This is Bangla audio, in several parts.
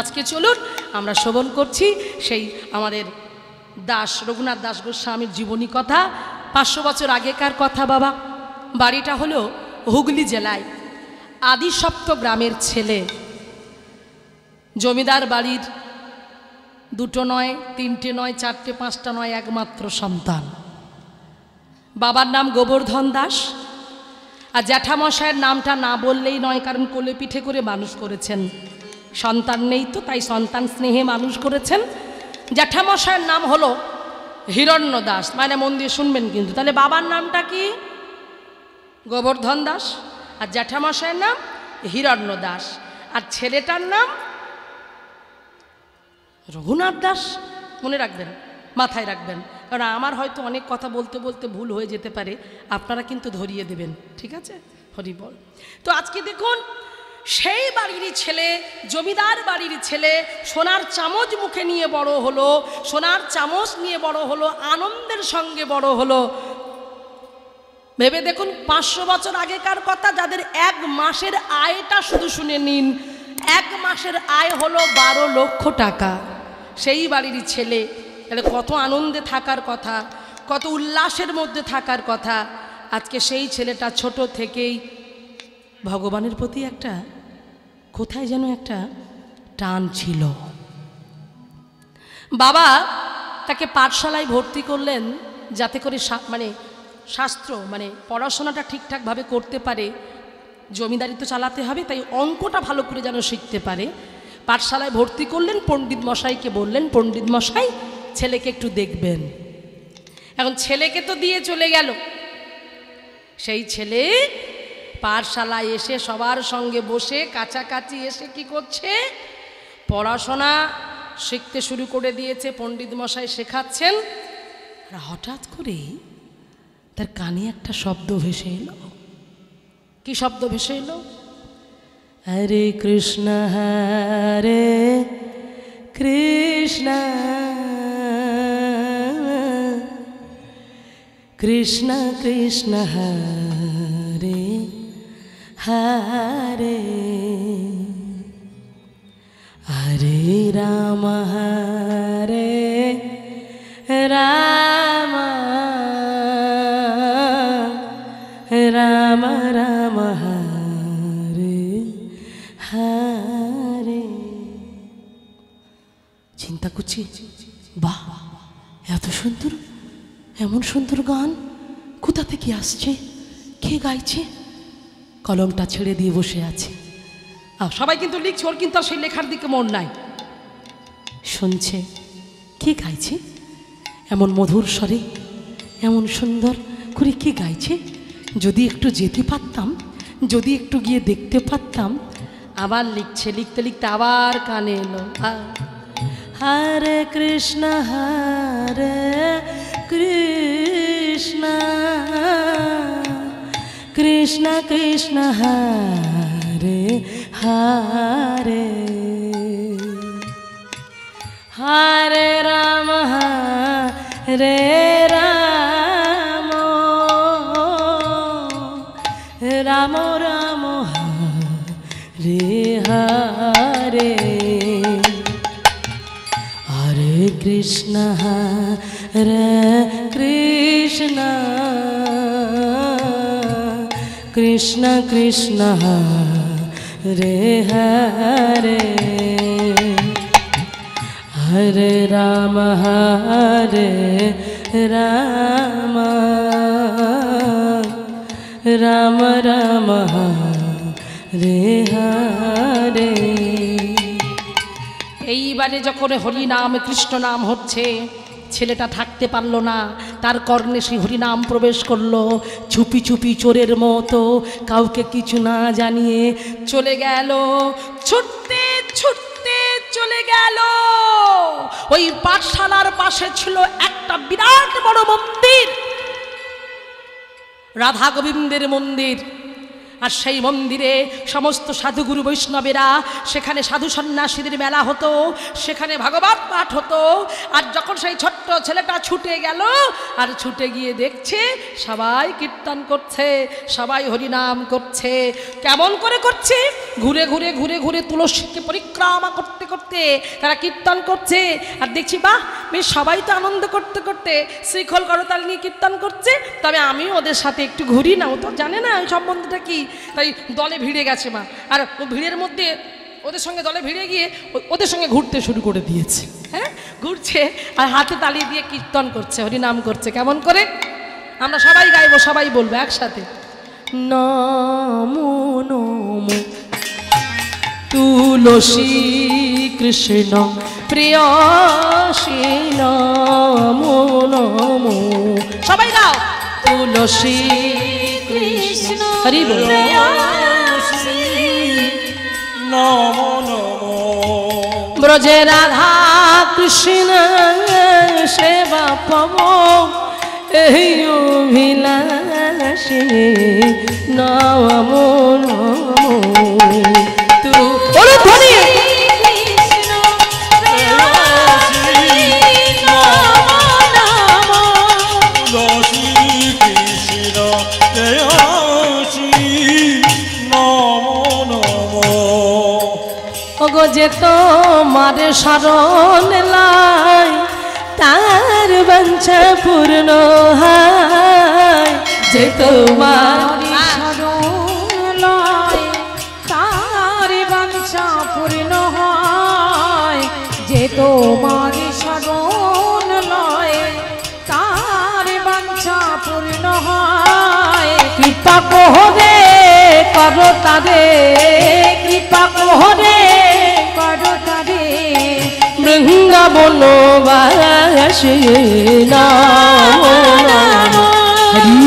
আজকে চলুন আমরা শ্রবণ করছি সেই আমাদের দাস রঘুনাথ দাস গোস্বামীর জীবনী কথা। 500 বছর আগেকার কথা বাবা। বাড়িটা হলো হুগলি জেলায় আদিসপ্ত গ্রামের ছেলে। জমিদার বাড়ির 2টো নয়, 3টে নয়, 4টে 5টা নয়, একমাত্র সন্তান। বাবার নাম গোবর্ধন দাস। আর জ্যাঠামশায়ের নামটা না বললেই নয়, কারণ কোলে পিঠে করে মানুষ করেছেন, সন্তান নেই তো, তাই সন্তান স্নেহে মানুষ করেছেন। জ্যাঠামশায়ের নাম হলো হিরণ্য দাস, মানে মন দিয়ে শুনবেন কিন্তু। তাহলে বাবার নামটা কি? গোবর্ধন দাস। আর জ্যাঠামশায়ের নাম হিরণ্য দাস। আর ছেলেটার নাম রঘুনাথ দাস। মনে রাখবেন, মাথায় রাখবেন, কারণ আমার হয়তো অনেক কথা বলতে বলতে ভুল হয়ে যেতে পারে, আপনারা কিন্তু ধরিয়ে দেবেন, ঠিক আছে? হরি বল। তো আজকে দেখুন, সেই বাড়িরই ছেলে, জমিদার বাড়ির ছেলে, সোনার চামচ মুখে নিয়ে বড় হলো, সোনার চামচ নিয়ে বড় হলো, আনন্দের সঙ্গে বড় হলো। ভেবে দেখুন, 500 বছর আগেকার কথা। যাদের 1 মাসের আয়টা শুধু শুনে নিন, 1 মাসের আয় হলো 12 লক্ষ টাকা। সেই বাড়িরই ছেলে, তাহলে কত আনন্দে থাকার কথা, কত উল্লাসের মধ্যে থাকার কথা। আজকে সেই ছেলেটা ছোট থেকেই ভগবানের প্রতি একটা কোথায় যেন একটা টান ছিল। বাবা তাকে পাঠশালায় ভর্তি করলেন, যাতে করে শাস্ত্র মানে পড়াশোনাটা ঠিকঠাকভাবে করতে পারে। জমিদারি তো চালাতে হবে, তাই অঙ্কটা ভালো করে যেন শিখতে পারে। পাঠশালায় ভর্তি করলেন। পণ্ডিত মশাইকে বললেন, পণ্ডিত মশাই ছেলেকে একটু দেখবেন। এখন ছেলেকে তো দিয়ে চলে গেল। সেই ছেলে পাঠশালায় এসে সবার সঙ্গে বসে কাছাকাছি এসে কি করছে? পড়াশোনা শিখতে শুরু করে দিয়েছে। পণ্ডিত মশাই শেখাচ্ছেন। আর হঠাৎ করে তার কানে একটা শব্দ ভেসে এলো। কি শব্দ ভেসে এলো? হরে কৃষ্ণ হরে কৃষ্ণ কৃষ্ণ কৃষ্ণ হরে হরে হরে রাম হরে রাম রাম রাম হরে হরে। চিন্তা করছি, বাহ, এত সুন্দর, এমন সুন্দর গান কোথা থেকে আসছে, কে গাইছে? কলমটা ছেড়ে দিয়ে বসে আছে। সবাই কিন্তু লিখছে, ওর কিন্তু আর সেই লেখার দিকে মন নাই। শুনছে কে গাইছে এমন মধুর স্বরে, এমন সুন্দর করে কে গাইছে? যদি একটু যেতে পারতাম, যদি একটু গিয়ে দেখতে পারতাম। আবার লিখছে, লিখতে লিখতে আবার কানে এলো, হরে কৃষ্ণ হরে কৃষ্ণ কৃষ্ণ কৃষ্ণ হরে হরে হরে রাম হরে রাম রাম রাম হরে হরে হরে কৃষ্ণ হরে কৃষ্ণ কৃষ্ণ কৃষ্ণ হরে হরে হরে রাম রাম রাম রাম হরে হরে। এইবারে যখন হরি নাম কৃষ্ণ নাম হচ্ছে, ছেলেটা থাকতে পারল না, তার কর্ণে সেই হরিনাম প্রবেশ করলো। চুপি চুপি চোরের মতো কাউকে কিছু না জানিয়ে চলে গেল, ছুটতে ছুটতে চলে গেল। ওই পাঠশালার পাশে ছিল একটা বিরাট বড় মন্দির, রাধা গোবিন্দের মন্দির। আর সেই মন্দিরে সমস্ত সাধুগুরু বৈষ্ণবেরা, সেখানে সাধু সন্ন্যাসীদের মেলা হতো, সেখানে ভাগবত পাঠ হতো। আর যখন সেই ছোট্ট ছেলেটা ছুটে গেল, আর ছুটে গিয়ে দেখছে সবাই কীর্তন করছে, সবাই হরিনাম করছে। কেমন করে করছে? ঘুরে ঘুরে ঘুরে ঘুরে তুলসীকে পরিক্রমা করতে করতে তারা কীর্তন করছে। আর দেখছি বাহ, বেশ সবাই তো আনন্দ করতে করতে শ্রীখোল করতাল নিয়ে কীর্তন করছে, তবে আমি ওদের সাথে একটু ঘুরি না, ও তো জানে না এই সম্বন্ধটা কি। তাই দলে ভিড়ে গেছে মা, আর ও ভিড়ের মধ্যে ওদের সঙ্গে দলে ভিড়ে গিয়ে ওদের সঙ্গে ঘুরতে শুরু করে দিয়েছে। হ্যাঁ, ঘুরছে আর হাতে তালি দিয়ে কীর্তন করছে, হরিনাম করছে। কেমন করে? আমরা সবাই গাইবো, সবাই বলবো একসাথে, নমো নমো তুলসী কৃষ্ণ প্রিয়সী, নমো নমো, সবাই গাও, তুলসী কৃষ্ণ হরি বল, নমো নমো ব্রজে রাধা কৃষ্ণ সেবা পাব, এই অভিলাষে নমো নমো। ধ্বনি ওগো যে তোমার শরণ লাই, তার বাঞ্ছা পূর্ণ হয়, যে তোমার শরণ লাই, তার বাঞ্ছা পূর্ণ হয়, যে তোমার শরণ লয়, তার বাঞ্ছা পূর্ণ হয়। কৃপা কোহরে করো তারে, কৃপা কোহরে করো তারে, বৃন্দাবন বাসে নমো নমো হরি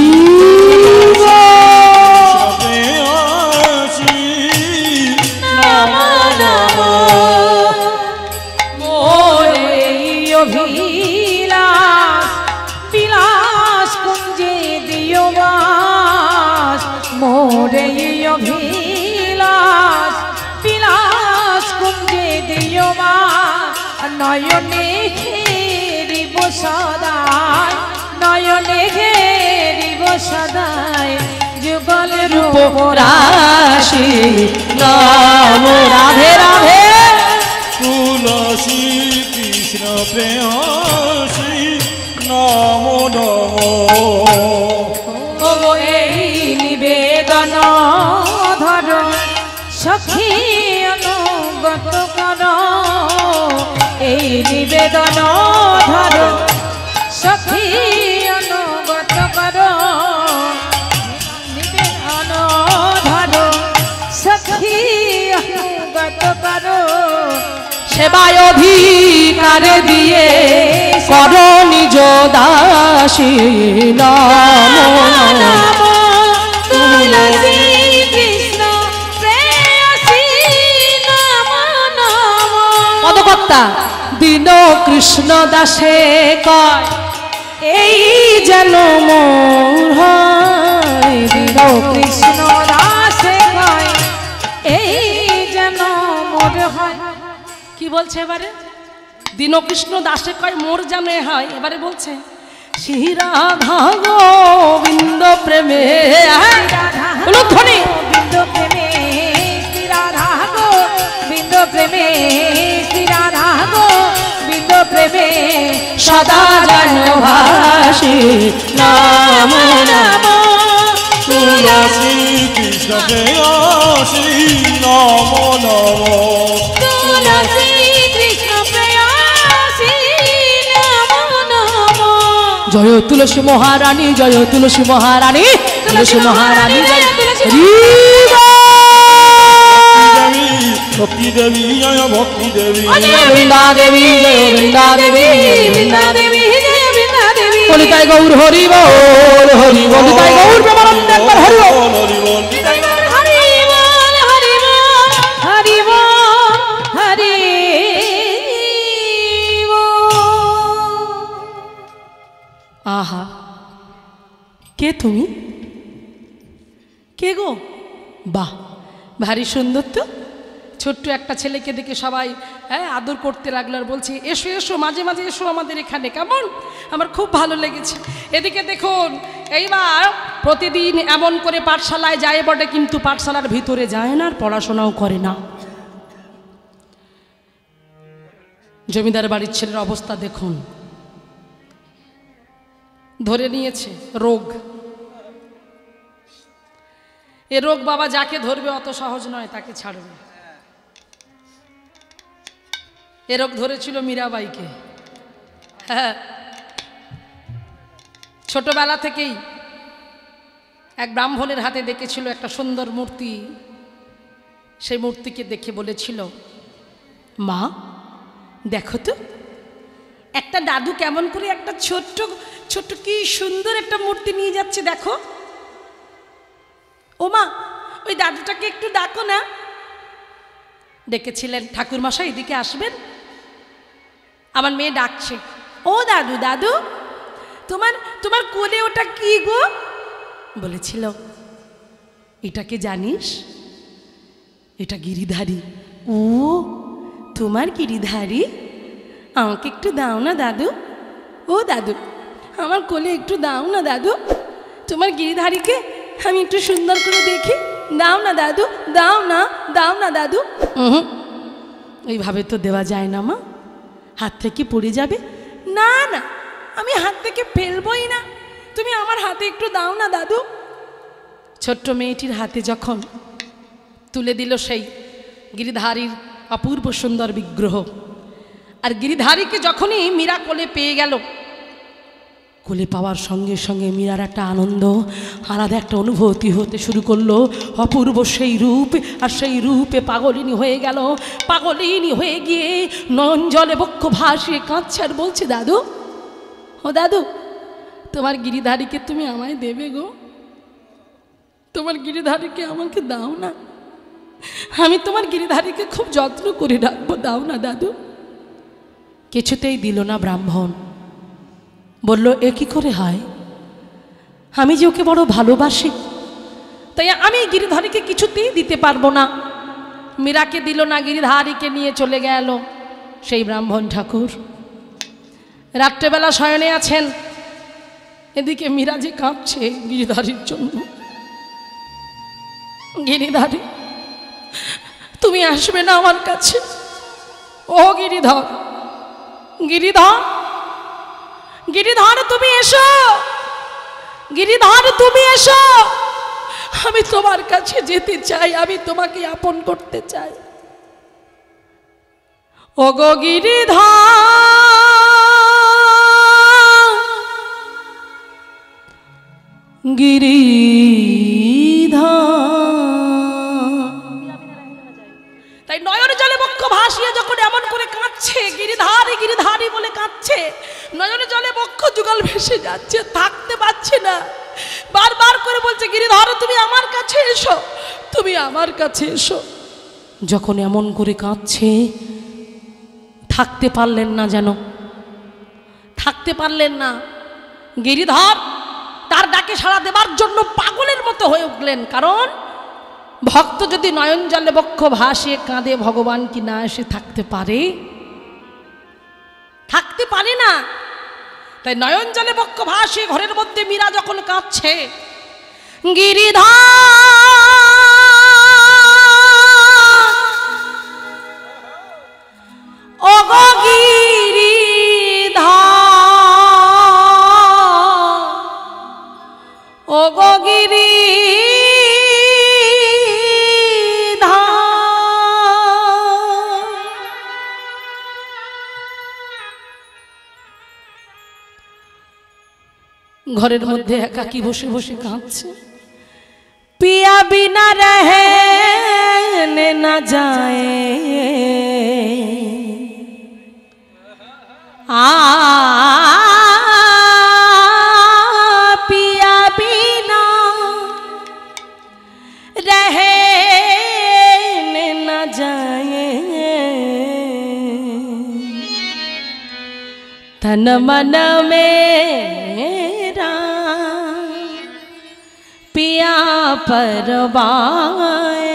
নমো নমো মোরে অভিলাষ বিলাস কুঞ্জে দিও বাস, মোরে অভিলাষ বিলাস কুঞ্জে দিও বাস। নয়নে ঘেরিব সদায়, নয়নে ঘেরিব সদায়, যুগল রূপ রাশি নমো রাধে রাধে, তুলসী কৃষ্ণ প্রেয়সী, নমো নমো ওগো এই নিবেদন ধর, সখী অনুগত কর, এই নিবেদন ধর, সখী অনুগত কর, নিবেদন ধর, সখী অনুগত কর। সেবায় অধিকার দিয়ে কর নিজ দাসী নমো নমো। তুলসী কৃষ্ণ প্রেয়সী, নমো নমো। পদকর্তা দীন কৃষ্ণ দাসে কয়, এই যেন মোর হয়, দীন কৃষ্ণ দাসে কয়, এই যেন মোর হয়। কি বলছে এবারে? দীনকৃষ্ণ দাসে কয় মোর জানে হয়। এবারে বলছে শ্রী রাধা গোবিন্দ প্রেমে, ধ্বনি বিন্দু প্রেমে, শ্রী রাধা গোবিন্দ প্রেমে, শ্রী রাধা গোবিন্দ প্রেমে, সদা যেন ভাসি নমো নমো। তুলসী কৃষ্ণ প্রেয়সী, নমো নমো তুলসী কৃষ্ণ প্রেয়সী, নমো নমো। জয় তুলসী মহারানী, জয় তুলসী মহারানী, তুলসী মহারানী জয় হরি দেবী, ভক্তি দেবী, জয় ভক্তি দেবী, বৃন্দা দেবী, জয় বৃন্দা দেবী, বৃন্দা দেবী, জয় বৃন্দা দেবী। কলিতায় গৌর হরি বল, হরি বল তাই গৌর প্রেমানন্দ একবার হরি বল। হরি বল হরি বল, হরি বল, হরি বল, হরি বল। আহা, কে তুমি? কে গো? বাহ, ভারী সুন্দর তো। ছোট্ট একটা ছেলেকে দেখে সবাই আদর করতে লাগলো আর বলছে এসো এসো, মাঝে মাঝে এসো আমাদের এখানে, কেমন? আমার খুব ভালো লেগেছে। এদিকে দেখুন, এইবার প্রতিদিন এমন করে পাঠশালায় যায় বটে, কিন্তু পাঠশালার ভিতরে যায় না আর পড়াশোনাও করে না। জমিদার বাড়ির ছেলের অবস্থা দেখুন, ধরে নিয়েছে রোগ। এ রোগ বাবা যাকে ধরবে অত সহজ নয়, তাকে ছাড়বে। এ রোগ ধরেছিল মীরাবাইকে। হ্যাঁ, ছোটবেলা থেকেই এক ব্রাহ্মণের হাতে দেখেছিল একটা সুন্দর মূর্তি। সেই মূর্তিকে দেখে বলেছিল, মা দেখো তো একটা দাদু কেমন করে একটা ছোট্ট ছোট্ট কি সুন্দর একটা মূর্তি নিয়ে যাচ্ছে, দেখো। ও মা, ওই দাদুটাকে একটু ডাকো না। ডেকেছিলেন, ঠাকুরমশাই এদিকে আসবেন, আমার মেয়ে ডাকছে। ও দাদু, দাদু তোমার তোমার কোলে ওটা কি গো? বলেছিল, এটাকে জানিস? এটা গিরিধারী। ও তোমার গিরিধারী, আমাকে একটু দাও না দাদু। ও দাদু, আমার কোলে একটু দাও না দাদু, তোমার গিরিধারীকে আমি একটু সুন্দর করে দেখি, দাও না দাদু, দাও না, দাও না দাদু। এইভাবে তো দেওয়া যায় না মা, হাত থেকে পড়ে যাবে। না না, আমি হাত থেকে ফেলবই না, তুমি আমার হাতে একটু দাও না দাদু। ছোট্ট মেয়েটির হাতে যখন তুলে দিল সেই গিরিধারীর অপূর্ব সুন্দর বিগ্রহ, আর গিরিধারীকে যখনই মীরা কোলে পেয়ে গেল, কোলে পাওয়ার সঙ্গে সঙ্গে মীরার একটা আনন্দ, আলাদা একটা অনুভূতি হতে শুরু করলো। অপূর্ব সেই রূপ, আর সেই রূপে পাগলিনী হয়ে গেল। পাগলিনী হয়ে গিয়ে নয়ন জলে বক্ষ ভাসিয়ে কাঁদছে আর বলছে, দাদু, ও দাদু, তোমার গিরিধারীকে তুমি আমায় দেবে গো, তোমার গিরিধারীকে আমাকে দাও না, আমি তোমার গিরিধারীকে খুব যত্ন করে রাখবো, দাও না দাদু। কিছুতেই দিল না ব্রাহ্মণ। বলল, এ কি করে হয়? আমি যে ওকে বড় ভালোবাসি, তাই আমি গিরিধারীকে কিছুতেই দিতে পারবো না। মীরাকে দিল না, গিরিধারীকে নিয়ে চলে গেল সেই ব্রাহ্মণ ঠাকুর। রাত্রেবেলা শয়নে আছেন, এদিকে মীরা যে কাঁপছে গিরিধারীর জন্য। গিরিধারী, তুমি আসবে না আমার কাছে? ও গিরিধর, গিরিধর, গিরিধর তুমি এসো, গিরিধর তুমি এসো, আমি তোমার কাছে যেতে চাই, আমি তোমাকে আপন করতে চাই। ও গো গিরিধর, গিরিধর। তাই নয়ন জলে বক্ষ ভাসিয়ে যখন এমন করে কাঁদছে, গিরিধারী গিরিধারী বলে কাঁদছে, নয়নে জলে বক্ষ যুগল ভেসে যাচ্ছে, থাকতে পারছে না। বারবার করে বলছে, গিরিধর তুমি আমার কাছে এসো, তুমি আমার কাছে এসো। যখন এমন করে কাঁদছে, থাকতে পারলেন না, যেন থাকতে পারলেন না। গিরিধর তার ডাকে সাড়া দেবার জন্য পাগলের মতো হয়ে উঠলেন। কারণ ভক্ত যদি নয়ন জলে বক্ষ ভাসিয়ে কাঁদে, ভগবান কি না এসে থাকতে পারে? থাকতে পারে না। তাই নয়ন জলে বক্ষ ভাসিয়ে ঘরের মধ্যে মীরা যখন কাঁদছে, গিরিধর, ও গো গিরিধর, ও গো ঘরের মধ্যে একাকী বসে বসে কাঁদছে। পিয়া বিনা রহে না যায়, পিয়া বিনা রহে না যায়, तन मन मेरा पिया पिया परवाए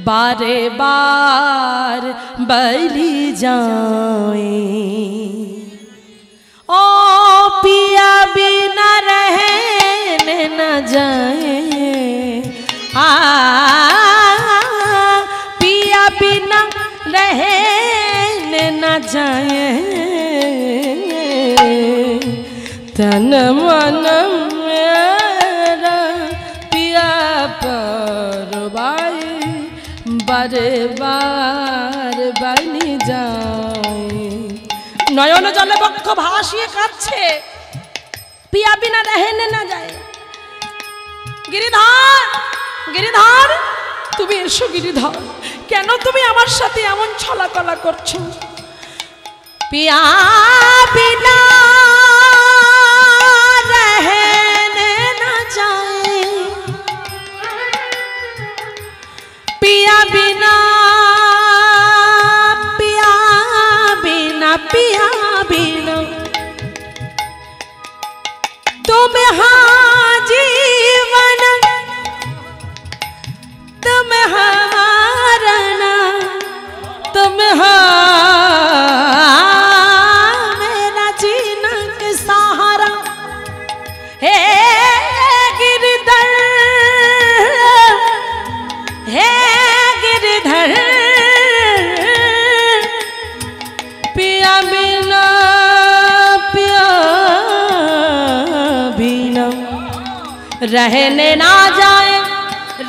बारे बार बलि जाए ओ पिया बिना रहने न जाए पिया बिना रहने न जाए तन मन मेरा पिया परवाए बारे बार बलि जाए नयन जले बक्ष भासिए काঁদছে पिया बिना रहने ना जाए गिरिधर गिरिधर তুমি এসো गिरिधर কেন তুমি আমার সাথে এমন ছলাকলা করছো पिया बिना रहने ना जाए पिया बिना पिया बिना पिया बिना तुम हाँ जीवन तुम हमारा ना तुम मेरा जीना के सहारा हे गिरधर हे गिरधर पिया बिना रहने ना जाए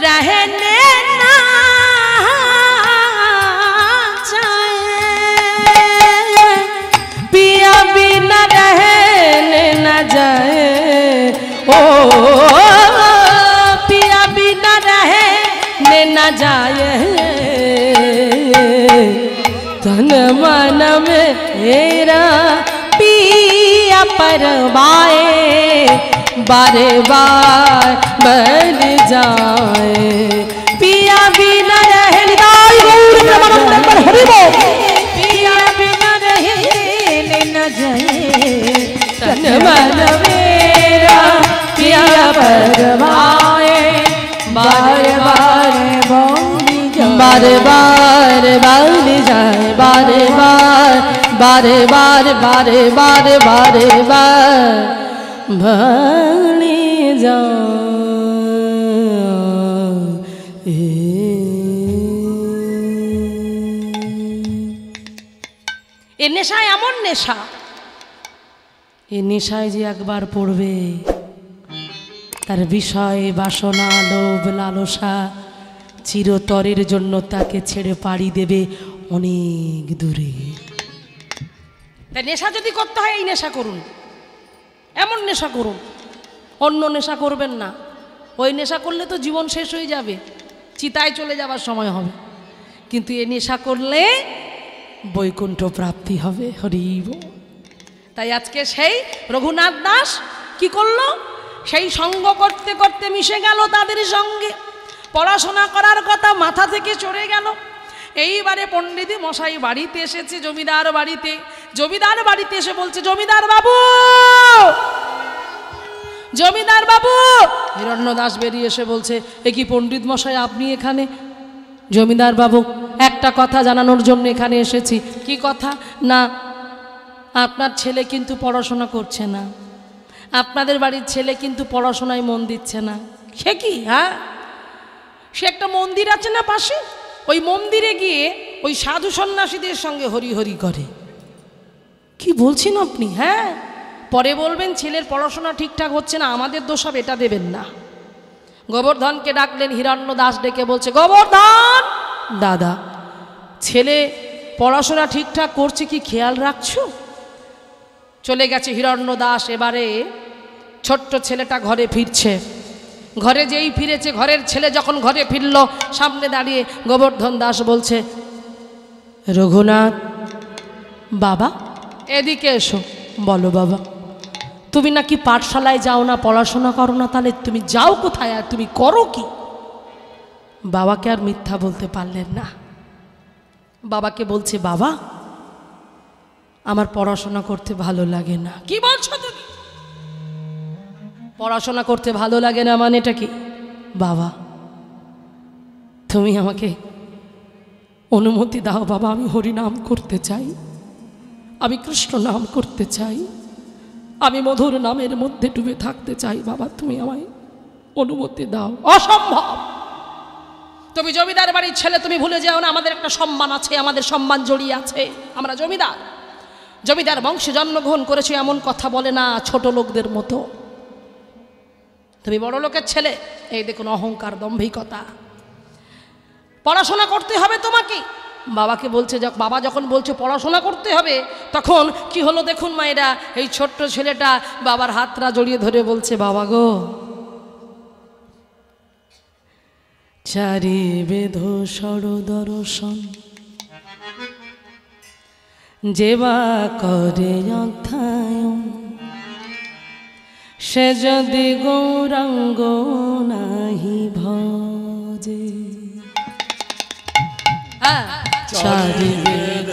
रहने ना जाए पिया बिना रहने ना जाए ओ पिया बिना रहने ना जाए तन मन मेरा पिया परवाए बारे बार बन जाए पिया बिना रहने पिया बिना रहने न जाए तन मन मेरा पिया परवाए बारे बार बारे बार बन जाए बारे बार बारे बार बारे बार बारे बार भले जा এ নেশায় এমন নেশা এ নেশায় যে একবার পড়বে তার বিষয় বাসনা লোভ লালসা চিরতরের জন্য তাকে ছেড়ে পাড়ি দেবে অনেক দূরে তাই নেশা যদি করতে হয় এই নেশা করুন এমন নেশা করুন অন্য নেশা করবেন না ওই নেশা করলে তো জীবন শেষ হয়ে যাবে চিতায় চলে যাবার সময় হবে কিন্তু এই নেশা করলে বৈকুণ্ঠ প্রাপ্তি হবে হরিব তাই আজকে সেই রঘুনাথ দাস কি করলো সেই সঙ্গ করতে করতে মিশে গেল তাদের সঙ্গে পড়াশোনা করার কথা মাথা থেকে চড়ে গেল এইবারে পণ্ডিত মশাই বাড়িতে এসেছে জমিদার বাড়িতে এসে বলছে জমিদার বাবু হিরণ্য দাস বেরিয়ে এসে বলছে এ কি পণ্ডিত মশাই আপনি এখানে জমিদার বাবু একটা কথা জানানোর জন্য এখানে এসেছি কি কথা না আপনার ছেলে কিন্তু পড়াশোনা করছে না আপনাদের বাড়ির ছেলে কিন্তু পড়াশোনায় মন দিচ্ছে না সে কি হ্যাঁ সে একটা মন্দির আছে না পাশে ওই মন্দিরে গিয়ে ওই সাধু সন্ন্যাসীদের সঙ্গে হরি হরি করে কি বলছেন আপনি হ্যাঁ পরে বলবেন ছেলের পড়াশোনা ঠিকঠাক হচ্ছে না আমাদের দোষাব এটা দেবেন না গোবর্ধনকে ডাকলেন হিরণ্য দাস ডেকে বলছে গোবর্ধন দাদা ছেলে পড়াশোনা ঠিকঠাক করছে কি খেয়াল রাখছো চলে গেছে হিরণ্য দাস এবারে ছোট্ট ছেলেটা ঘরে ফিরছে ঘরে যেই ফিরেছে ঘরের ছেলে যখন ঘরে ফিরল সামনে দাঁড়িয়ে গোবর্ধন দাস বলছে রঘুনাথ বাবা এদিকে এসো বলো বাবা তুমি নাকি পাঠশালায় যাও না পড়াশোনা করো না তাহলে তুমি যাও কোথায় আর তুমি করো কি বাবাকে আর মিথ্যা বলতে পারলেন না বাবাকে বলছে বাবা আমার পড়াশোনা করতে ভালো লাগে না কি বলছো তুমি পড়াশোনা করতে ভালো লাগে না মানে এটা কি? বাবা তুমি আমাকে অনুমতি দাও বাবা, আমি হরি নাম করতে চাই, আমি কৃষ্ণ নাম করতে চাই, আমি মধুর নামের মধ্যে ডুবে থাকতে চাই, বাবা তুমি আমায় অনুমতি দাও। অসম্ভব, তুমি জমিদার বাড়ির ছেলে, তুমি ভুলে যাও না আমাদের একটা সম্মান আছে, আমাদের সম্মান জড়িয়ে আছে, আমরা জমিদার, জমিদার বংশে জন্মগ্রহণ করেছে, এমন কথা বলে না ছোট লোকদের মতো। তুমি বড় লোকের ছেলে, এই দেখুন অহংকার দম্ভিকতা। পড়াশোনা করতে হবে তোমাকে, বাবাকে বলছে, বাবা যখন বলছে পড়াশোনা করতে হবে, তখন কি হলো দেখুন মায়েরা, এই ছোট্ট ছেলেটা বাবার হাতটা জড়িয়ে ধরে বলছে, বাবা গো চারি বেদ সর দর্শন যেবা করে অধ্যায়ন, সে যদি গৌরাঙ্গ নাহি ভজে। চারি বেদ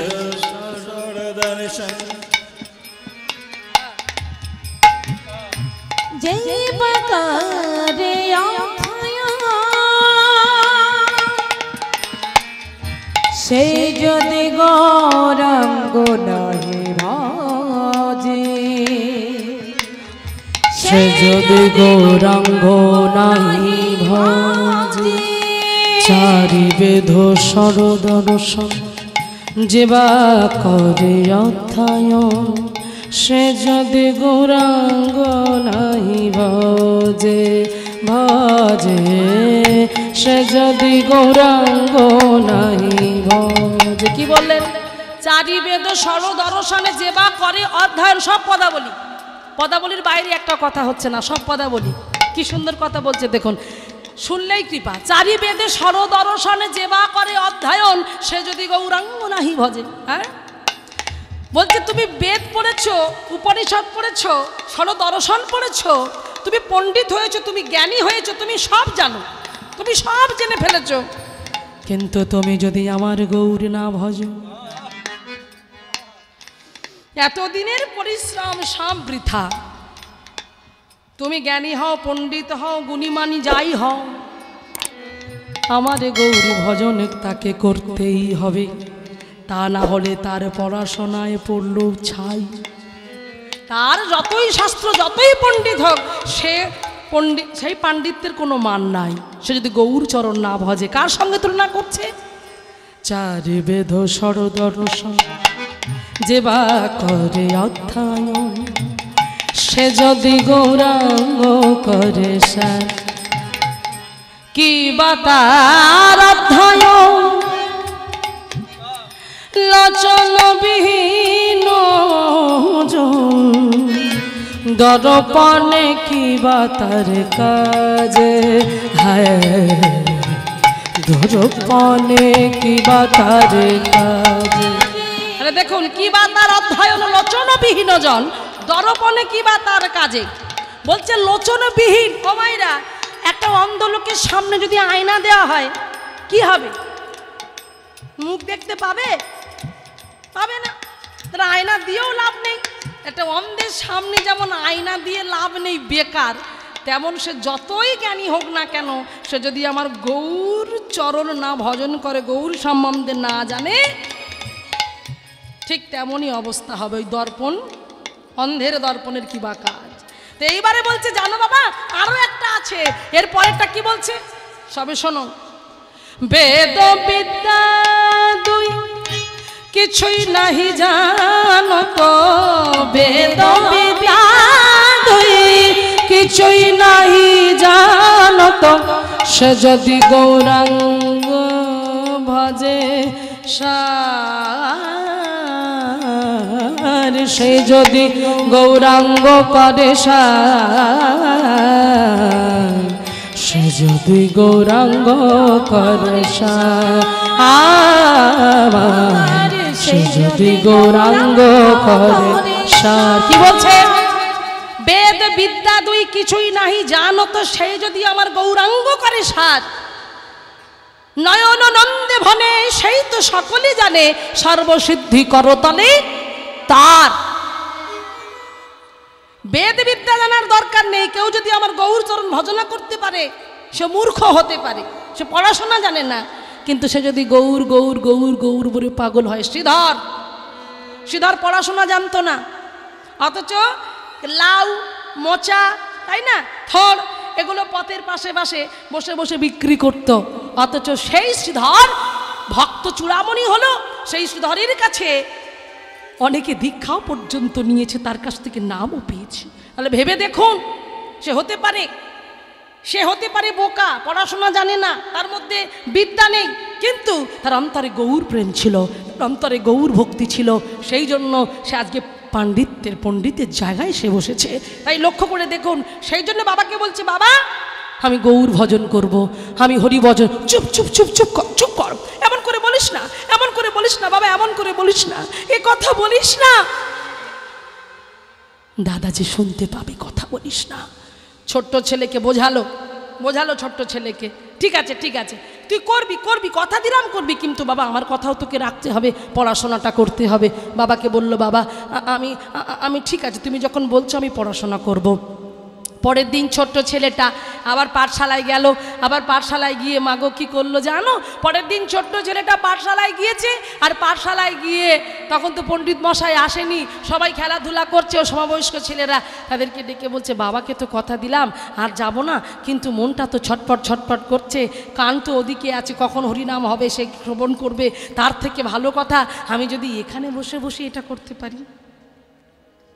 যে বাকারে অধ্যায়ন, সে যদি গৌরাঙ্গ নাহি ভজে, সে যদি গৌরাঙ্গ নাহি ভজে। চারি বেদ সর দর্শন যেবা করে অধ্যায়ন, সে যদি গৌরাঙ্গ নাহি ভজে ভজে, সে যদি গৌরাঙ্গ নাহি ভজে। কি বললেন? চারি বেদ সর দর্শনে যেবা করে অধ্যয়ন, সব পদাবলী, পদাবলীর বাইরে একটা কথা হচ্ছে না, সব পদাবলী। কি সুন্দর কথা বলছে দেখুন, শুনলেই কৃপা। চারি বেদে সর দর্শনে যেবা করে অধ্যয়ন, সে যদি গৌরাঙ্গ নাহি ভজে। হ্যাঁ বলছে তুমি বেদ পড়েছো, উপনিষদ পড়েছো, সর দর্শন পড়েছো, তুমি পণ্ডিত হয়েছো, তুমি জ্ঞানী হয়েছো, তুমি সব জানো, তুমি সব জেনে ফেলেছো, কিন্তু তুমি যদি আমার গৌর না ভজো, এতদিনের পরিশ্রম সব বৃথা। তুমি জ্ঞানী হও, পণ্ডিত হও, গুণীমানী যাই হও, আমার গৌরী ভজন তাকে করতেই হবে, তা না হলে তার পড়াশোনায় পড়লো ছাই। তার যতই শাস্ত্র, যতই পণ্ডিত হোক, সে পণ্ডিত, সেই পাণ্ডিত্যের কোনো মান নাই, সে যদি গৌর চরণ না ভজে। কার সঙ্গে তুলনা করছে? চারি বেদ সর দর্শন যেবা করে অধ্যায়ন, সে যদি গৌরাঙ্গ করে সার। কি বা তার অধ্যয়ন? লোচন বিহীন দর্পণে কি বা তার কাজে, হায় দর্পণে কি বা তার কাজে। আরে দেখুন, কি বা তার অধ্যয়ন, লোচনবিহীন জন দর্পণে কি বা তার কাজে। বলছে লোচনবিহীন। ও মাইরা, একটা অন্ধ লোকের সামনে যদি আয়না দেওয়া হয় কি হবে? মুখ দেখতে পাবে? পাবে না। তাহলে আয়না দিয়েও লাভ নেই। একটা অন্ধের সামনে যেমন আয়না দিয়ে লাভ নেই, বেকার, তেমন সে যতই জ্ঞানী হোক না কেন, সে যদি আমার গৌর চরণ না ভজন করে, গৌর সম্বন্ধে না জানে, ঠিক তেমনই অবস্থা হবে। ওই দর্পণ, অন্ধের দর্পণের কি বা কাজ। তো এইবারে বলছে, জানো বাবা আরো একটা আছে, এর পরেরটা কি বলছে সবে শোনো। বেদ বিদ্যা দুই কিছুই নাহি জানো তো, বেদ বিদ্যা দুই কিছুই নাহি জানো তো, সে যদি গৌরাঙ্গ ভজে সার, সে যদি গৌরাঙ্গ করে সার, সে যদি গৌরাঙ্গ করে সার, সে যদি গৌরাঙ্গ করে সার। কি বলছে? বেদ বিদ্যা দুই কিছুই নাহি জানো তো, সেই যদি আমার গৌরাঙ্গ করে সার। নয়ন নন্দে ভনে সেই তো সকলে জানে, সর্বসিদ্ধি করতলে তার। বেদ বিদ্যা জানার দরকার নেই। কেউ যদি আমার গৌর চরণ ভজনা করতে পারে সে মূর্খ হতে পারে, সে পড়াশোনা জানে না, কিন্তু সে যদি গৌর গৌর গৌর গৌর বলে পাগল হয়। শ্রীধর পড়াশোনা জানতো না, অথচ লাউ মোচা তাই না থড় এগুলো পথের পাশে পাশে বসে বসে বিক্রি করত। অথচ সেই শ্রীধর ভক্ত চূড়ামণি হলো। সেই শ্রীধরের কাছে অনেকে দীক্ষাও পর্যন্ত নিয়েছে, তার কাছ থেকে নামও পেয়েছে। তাহলে ভেবে দেখুন, সে হতে পারে বোকা, পড়াশোনা জানে না, তার মধ্যে বিদ্যা নেই, কিন্তু তার অন্তরে গৌর প্রেম ছিল, তার অন্তরে গৌর ভক্তি ছিল। সেই জন্য সে আজকে পণ্ডিতের জায়গায় সে বসেছে। তাই লক্ষ্য করে দেখুন, সেই জন্য বাবাকে বলছে, বাবা আমি গৌর ভজন করব, আমি হরি ভজন। চুপ চুপ চুপ চুপ কর, চুপ কর, এমন করে বলিস না, এমন করে বলিস না বাবা, এমন করে বলিস না, এ কথা বলিস না, দাদা যে শুনতে পাবে, কথা বলিস না। ছোট্ট ছেলেকে বোঝালো ছোট্ট ছেলেকে, ঠিক আছে ঠিক আছে তুই করবি কথা দিলাম করবি, কিন্তু বাবা আমার কথাও তোকে রাখতে হবে, পড়াশোনাটা করতে হবে। বাবাকে বলল, বাবা আমি ঠিক আছে, তুমি যখন বলছো আমি পড়াশোনা করব। পরের দিন ছোট্ট ছেলেটা আবার পাঠশালায় গেল। আবার পাঠশালায় গিয়ে মাগো কি করলো জানো, পরের দিন ছোট্ট ছেলেটা পাঠশালায় গিয়েছে। আর পাঠশালায় গিয়ে তখন তো পণ্ডিত মশাই আসেনি, সবাই খেলাধুলা করছে, ও সমবয়স্ক ছেলেরা তাদেরকে ডেকে বলছে, বাবাকে তো কথা দিলাম আর যাব না, কিন্তু মনটা তো ছটপট ছটপট করছে, কান তো ওদিকে আছে, কখন হরিনাম হবে সে শ্রবণ করবে, তার থেকে ভালো কথা আমি যদি এখানে বসে বসে এটা করতে পারি,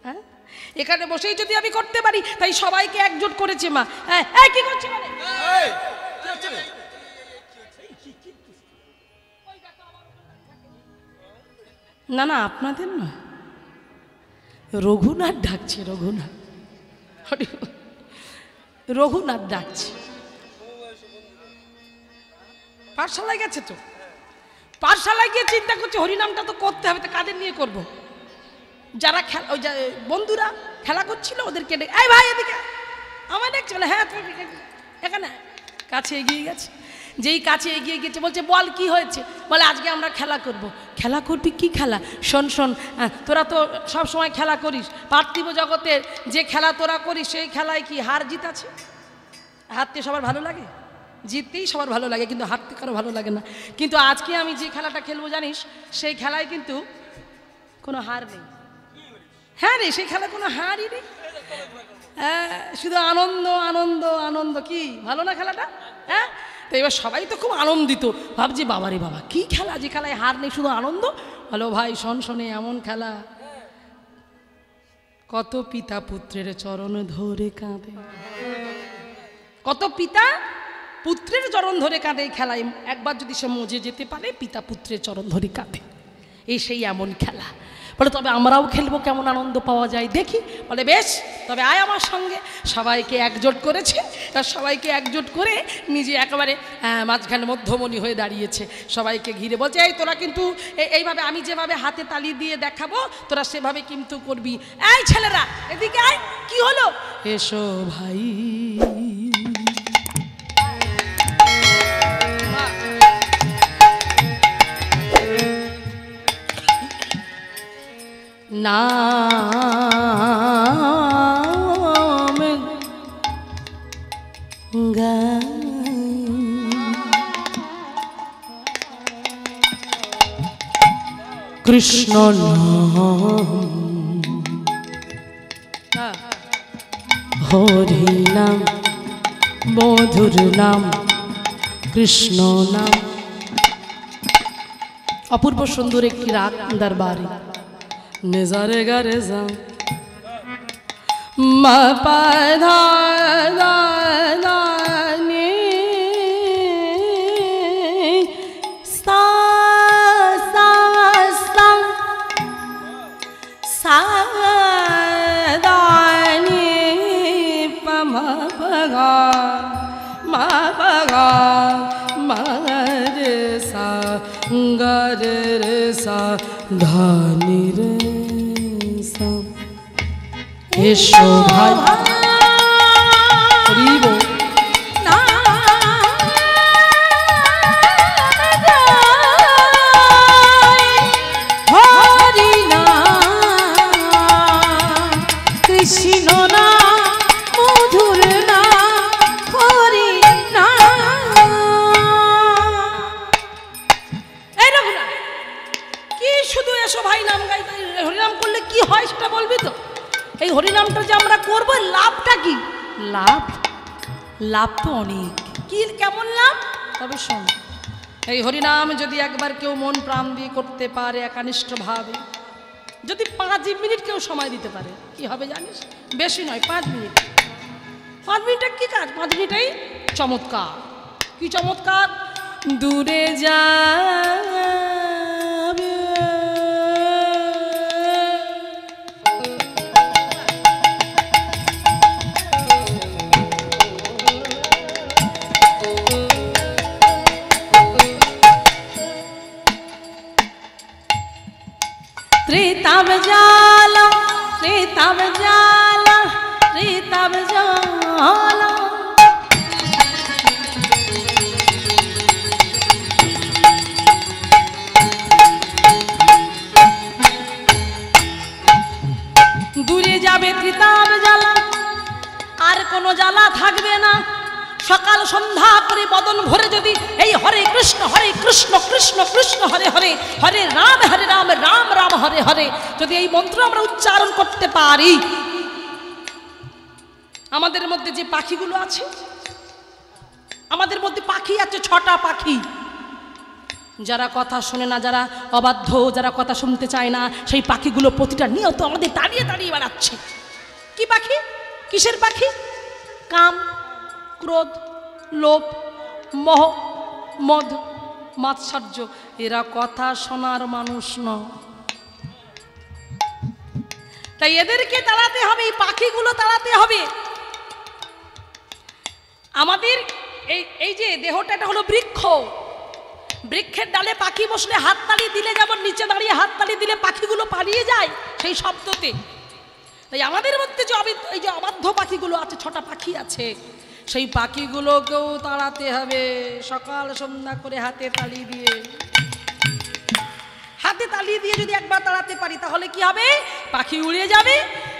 হ্যাঁ এখানে বসেই যদি আমি করতে পারি। তাই সবাইকে একজোট করেছে মা। হ্যাঁ কি করছে মানে না না আপনাদের না, রঘুনাথ ডাকছে, রঘুনাথ ডাকছে। পাঠশালায় গেছে তো, পাঠশালায় গিয়ে চিন্তা করছে হরিনামটা তো করতে হবে, তো কাদের নিয়ে করব? যারা খেলা, ওই বন্ধুরা খেলা করছিল ওদেরকে ডেকে, এই ভাই এদিকে আমার দেখছে, বলে হ্যাঁ তুমি এখানে, কাছে এগিয়ে গেছে। যেই কাছে এগিয়ে গেছে বলছে, বল কি হয়েছে? বলে আজকে আমরা খেলা করব। খেলা করবি? কি খেলা? শোন তোরা তো সব সময় খেলা করিস, পার্থিব জগতের যে খেলা তোরা করিস সেই খেলায় কি হার জিত আছে? হারতে সবার ভালো লাগে, জিততেই সবার ভালো লাগে, কিন্তু হারতে কারো ভালো লাগে না। কিন্তু আজকে আমি যে খেলাটা খেলবো জানিস, সেই খেলায় কিন্তু কোনো হার নেই। হ্যাঁ রে, সেই খেলা কোনো হারই নেই, শুধু আনন্দ আনন্দ আনন্দ। কি ভালো না খেলাটা? হ্যাঁ, তো এবার সবাই তো খুব আনন্দিত, ভাবছি বাবারে বাবা কি খেলা, যে খেলায় হার নেই শুধু আনন্দ। হ্যালো ভাই শোনে এমন খেলা, কত পিতা পুত্রের চরণ ধরে কাঁদে, কত পিতা পুত্রের চরণ ধরে কাঁদে। এই খেলায় একবার যদি সে মজে যেতে পারে, পিতা পুত্রের চরণ ধরে কাঁদে, এই সেই এমন খেলা। বলে তবে আমরাও খেলবো, কেমন আনন্দ পাওয়া যায় দেখি। বলে বেশ, তবে আয় আমার সঙ্গে। সবাইকে একজোট করেছে, আর সবাইকে একজোট করে নিজে একেবারে মাঝখানে মধ্যমণি হয়ে দাঁড়িয়েছে, সবাইকে ঘিরে বলছে, এই তোরা কিন্তু এইভাবে আমি যেভাবে হাতে তালি দিয়ে দেখাবো তোরা সেভাবে কিন্তু করবি। এই ছেলেরা এদিকে আয়, কি হলো? এসো ভাই, নাম কৃষ্ণ হরি নাম, মধুর নাম, কৃষ্ণ নাম। অপূর্ব সুন্দর একটি রাগ দরবারে নেজারে গারে যা মা পা ধা ধা ধা নি সা সা সা সা ধা নি পা মা পা গা মা পা গা মা রে সা গা রে রে সা ধা নি রে। এসো ভাই হরিব হরি নাম কৃষ্ণ এসো ভাই নাম গাই। হরিনাম করলে কি হয় সেটা বলবি তো? এই হরিনামটা যে আমরা করবো, লাভটা কি? লাভ তো অনেক। কি কেমন লাভ? তবে শোন, এই হরিনাম যদি একবার কেউ মন প্রাণ দিয়ে করতে পারে একানিষ্ঠভাবে, যদি 5 মিনিট কেউ সময় দিতে পারে, কি হবে জানিস? বেশি নয়, 5 মিনিট। 5 মিনিটে কি কাজ? 5 মিনিটেই চমৎকার। কি চমৎকার? দূরে যাবে ত্রিতাব জ্বালা, ত্রিতাব জ্বালা, ত্রিতাব জ্বালা। দূরে যাবে ত্রিতাব জ্বালা, আর কোনো জ্বালা থাকবে না। সকাল সন্ধ্যা করে বদন ভরে যদি এই হরে কৃষ্ণ কৃষ্ণ কৃষ্ণ হরে হরে, হরে রাম রাম রাম হরে হরে, যদি এই মন্ত্র আমরা উচ্চারণ করতে পারি, আমাদের মধ্যে যে পাখিগুলো আছে, আমাদের মধ্যে পাখি আছে 6টা পাখি, যারা কথা শোনে না, যারা অবাধ্য, যারা কথা শুনতে চায় না, সেই পাখিগুলো প্রতিটা নিয়ত আমাদের দাঁড়িয়ে দাঁড়িয়ে বেড়াচ্ছে। কি পাখি? কিসের পাখি? কাম, ক্রোধ, লোভ, মোহ, মদ, মাৎসর্য। এরা কথা শোনার মানুষ নয়। তাই এদেরকে তাড়াতে হবে, এই পাখিগুলো তাড়াতে হবে। আমাদের এই যে দেহটা, এটা হলো বৃক্ষ। বৃক্ষের ডালে পাখি বসলে হাততালি দিলে যেমন নিচে দাঁড়িয়ে হাততালি দিলে পাখিগুলো পালিয়ে যায় সেই শব্দতে, তাই আমাদের মধ্যে যে এই যে অবাধ্য পাখিগুলো আছে, 6টা পাখি আছে, সেই পাখিগুলোকেও তাড়াতে হবে। সকাল সন্ধ্যা করে হাতে তালি দিয়ে যদি একবার তাড়াতে পারি, তাহলে কি হবে? পাখি উড়ে যাবে।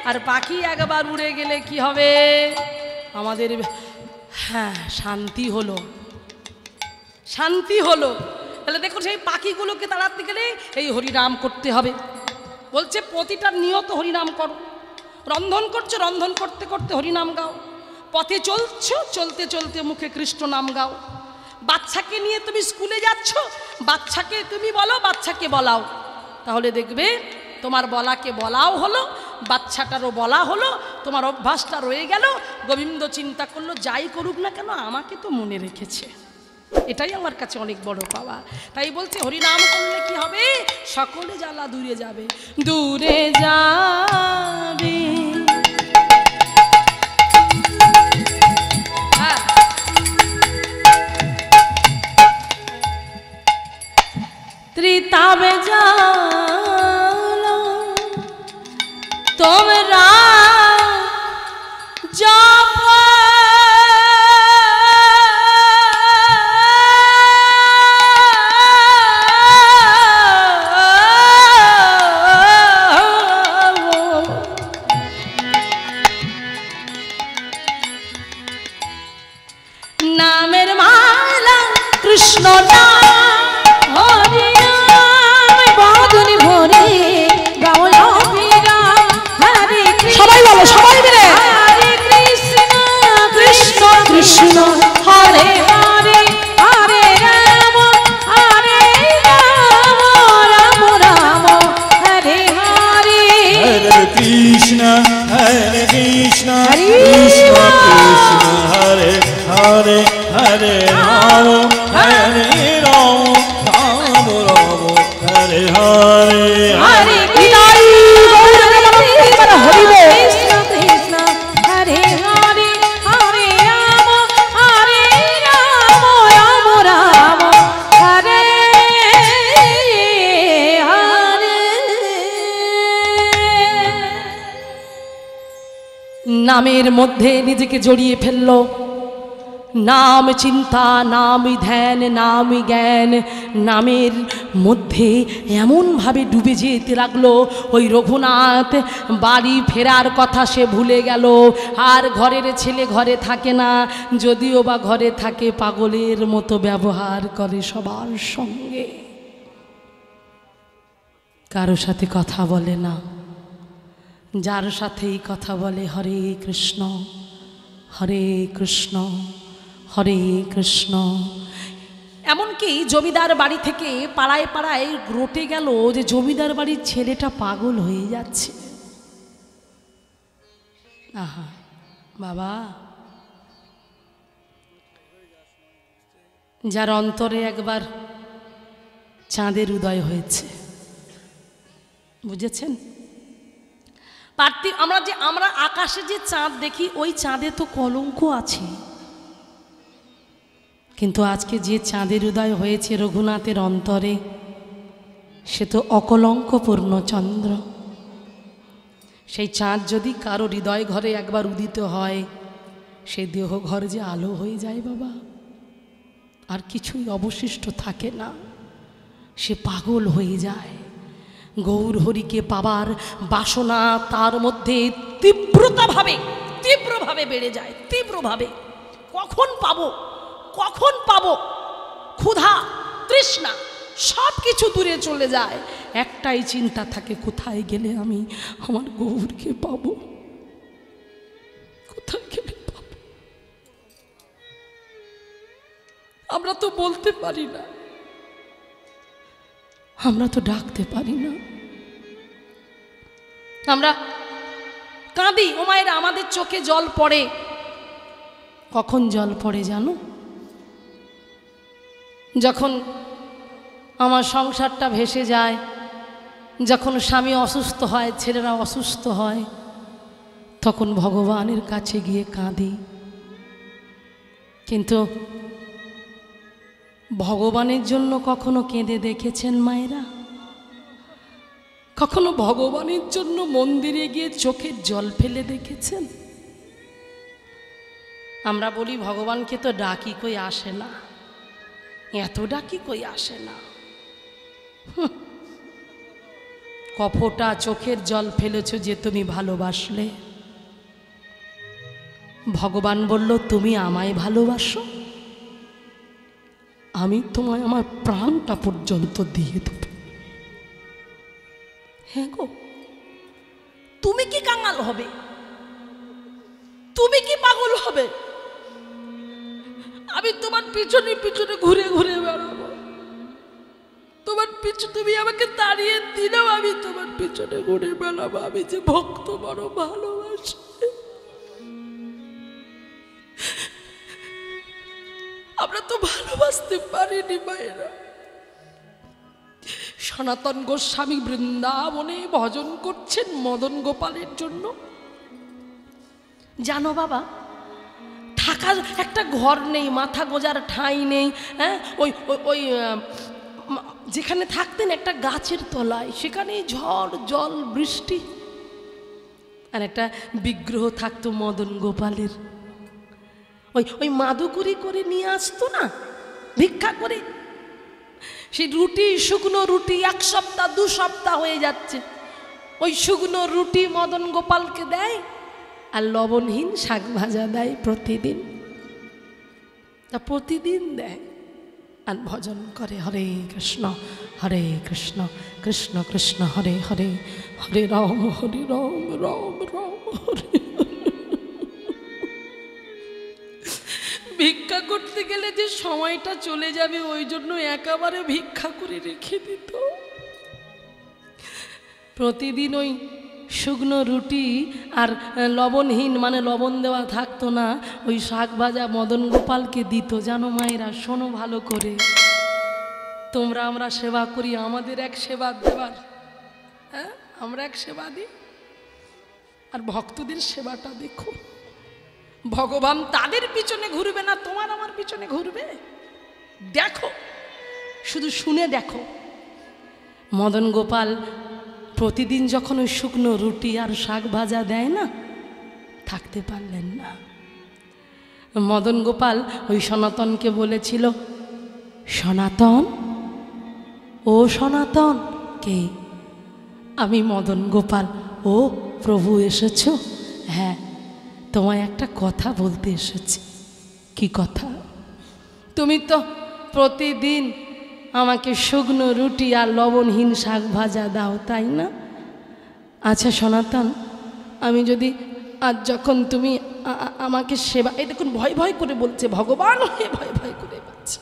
আর পাখি একবার উড়ে গেলে কি হবে? আমাদের শান্তি হলো, শান্তি হলো। তাহলে দেখুন, সেই পাখিগুলোকে তাড়াতে গেলে এই হরিনাম করতে হবে। বলছে প্রতিটা নিয়ত হরিনাম করো। রন্ধন করছো, রন্ধন করতে করতে হরিনাম গাও। পথে চলছো, চলতে চলতে মুখে কৃষ্ণ নাম গাও। বাচ্চাকে নিয়ে তুমি স্কুলে যাচ্ছ, বাচ্চাকে তুমি বলো, বাচ্চাকে বলাও। তাহলে দেখবে তোমার বলাকে বলাও হলো, বাচ্চাটারও বলা হলো, তোমার অভ্যাসটা রয়ে গেল। গোবিন্দ চিন্তা করলো, যাই করুক না কেন আমাকে তো মনে রেখেছে, এটাই আমার কাছে অনেক বড় পাওয়া। তাই বলছে হরিনাম করলে কি হবে? সকলে জ্বালা দূরে যাবে, দূরে যাবে। ত্রিতাবে জ্বালা তোমরা জপ নামের মালা কৃষ্ণ নাম হরি নাম বাঁধনি ভরে গাও লভিরা হরে সবাই বলো, সবাই মিলে হরে কৃষ্ণ কৃষ্ণ কৃষ্ণ হরে হরে হরে রাম রাম রাম হরে হরে হরে কৃষ্ণ কৃষ্ণ কৃষ্ণ হরে হরে হরে রাম হরে রাম রাম রাম হরে হরে হরে কৃষ্ণ কৃষ্ণ হরে হরে হরে রাম রাম রাম হরে হরে। নামের মধ্যে নিজেকে জড়িয়ে ফেললো। নাম চিন্তা, নাম ধ্যান, নাম জ্ঞান, নামের মধ্যে এমনভাবে ডুবে যেতে লাগলো। ওই রঘুনাথ বাড়ি ফেরার কথা সে ভুলে গেল। আর ঘরের ছেলে ঘরে থাকে না, যদিও বা ঘরে থাকে পাগলের মতো ব্যবহার করে সবার সঙ্গে। কারো সাথে কথা বলে না, যার সাথেই কথা বলে হরে কৃষ্ণ হরে কৃষ্ণ হরে কৃষ্ণ। এমনকি জমিদার বাড়ি থেকে পাড়ায় পাড়ায় রটে গেল যে জমিদার বাড়ির ছেলেটা পাগল হয়ে যাচ্ছে। আহা বাবা, যার অন্তরে একবার চাঁদের উদয় হয়েছে, বুঝেছেন? পার্থিব আমরা আকাশে যে চাঁদ দেখি ওই চাঁদে তো কলঙ্ক আছে, কিন্তু আজকে যে চাঁদের উদয় হয়েছে রঘুনাথের অন্তরে সে তো অকলঙ্কপূর্ণ চন্দ্র। সেই চাঁদ যদি কারো হৃদয় ঘরে একবার উদিত হয়, সেই দেহ ঘর যে আলো হয়ে যায় বাবা, আর কিছুই অবশিষ্ট থাকে না, সে পাগল হয়ে যায়। গৌর হরিকে পাবার বাসনা তার মধ্যে তীব্রভাবে বেড়ে যায়, তীব্রভাবে। কখন পাবো, কখন পাবো, ক্ষুধা তৃষ্ণা সব কিছু দূরে চলে যায়। একটাই চিন্তা থাকে, কোথায় গেলে আমি আমার গৌরকে পাবো, কোথায় গেলে পাবো। আমরা তো বলতে পারি না, আমরা তো ডাকতে পারি না, আমরা কাঁদি। ও মায়েরা, আমাদের চোখে জল পড়ে। কখন জল পড়ে জানো? যখন আমার সংসারটা ভেসে যায়, যখন স্বামী অসুস্থ হয়, ছেলেরা অসুস্থ হয়, তখন ভগবানের কাছে গিয়ে কাঁদি। কিন্তু ভগবানের জন্য কখনো কেঁদে দেখেছেন মায়েরা? কখনো ভগবানের জন্য মন্দিরে গিয়ে চোখের জল ফেলে দেখেছেন? আমরা বলি ভগবানকে তো ডাকি, কই আসে না, এত ডাকি কই আসে না। কফোটা চোখের জল ফেলেছ যে তুমি ভালোবাসলে। ভগবান বলল, তুমি আমায় ভালোবাসো, আমি তোমায় আমার প্রাণটা পর্যন্ত দিয়ে দেব। হ্যাঁ গো, তুমি কি কাঙাল হবে? তুমি কি পাগল হবে? আমি তোমার পিছনে পিছনে ঘুরে ঘুরে বেড়াবো, তোমার পিছু, তুমি আমাকে তাড়িয়ে দিলেও আমি তোমার পিছনে ঘুরে বেড়াবো। আমি যে ভক্ত বড় ভালোবাসি। আমরা তো ভালোবাসতে পারিনি মায়েরা। সনাতন গোস্বামী বৃন্দাবনে ভজন করছেন মদন গোপালের জন্য। জানো বাবা, থাকার একটা ঘর নেই, মাথা গোজার ঠাঁই নেই। হ্যাঁ, ওই ওই যেখানে থাকতেন একটা গাছের তলায়, সেখানে ঝড় জল বৃষ্টি, আর একটা বিগ্রহ থাকতো মদন গোপালের। ওই মাদুকুরি করে নিয়ে আসতো না ভিক্ষা করে, সেই রুটি, শুকনো রুটি 1 সপ্তাহ 2 সপ্তাহ হয়ে যাচ্ছে। ওই শুকনো রুটি মদন গোপালকে দেয়, আর লবণহীন শাক ভাজা দেয় প্রতিদিন। তা প্রতিদিন দেয়, আর ভজন করে হরে কৃষ্ণ কৃষ্ণ কৃষ্ণ হরে হরে, হরে রাম রাম রাম হরে। ভিক্ষা করতে গেলে যে সময়টা চলে যাবে, ওই জন্য একেবারে ভিক্ষা করে রেখে দিত। প্রতিদিন ওই শুকনো রুটি আর লবণহীন, মানে লবণ দেওয়া থাকতো না, ওই শাক ভাজা মদন গোপালকে দিত। জানো মায়েরা, শোনো ভালো করে, তোমরা আমরা সেবা করি, আমাদের এক সেবা দেবার, হ্যাঁ, আমরা এক সেবা দিই, আর ভক্তদের সেবাটা দেখো। ভগবান তাদের পিছনে ঘুরবে না, তোমার আমার পিছনে ঘুরবে। দেখো, শুধু শুনে দেখো। মদন গোপাল প্রতিদিন যখন ওই শুকনো রুটি আর শাক ভাজা দেয় না, থাকতে পারলেন না। মদন গোপাল ওই সনাতনকে বলেছিল, সনাতন, ও সনাতন। কে? আমি মদন গোপাল। ও প্রভু এসেছো? হ্যাঁ, তোমায় একটা কথা বলতে এসেছি। কি কথা? তুমি তো প্রতিদিন আমাকে শুকনো রুটি আর লবণহীন শাক ভাজা দাও, তাই না? আচ্ছা সনাতন, আমি যদি আজ যখন তুমি আমাকে সেবা, এই দেখুন ভয় ভয় করে বলছে, ভগবান হয়ে ভয় ভয় করে বলছে,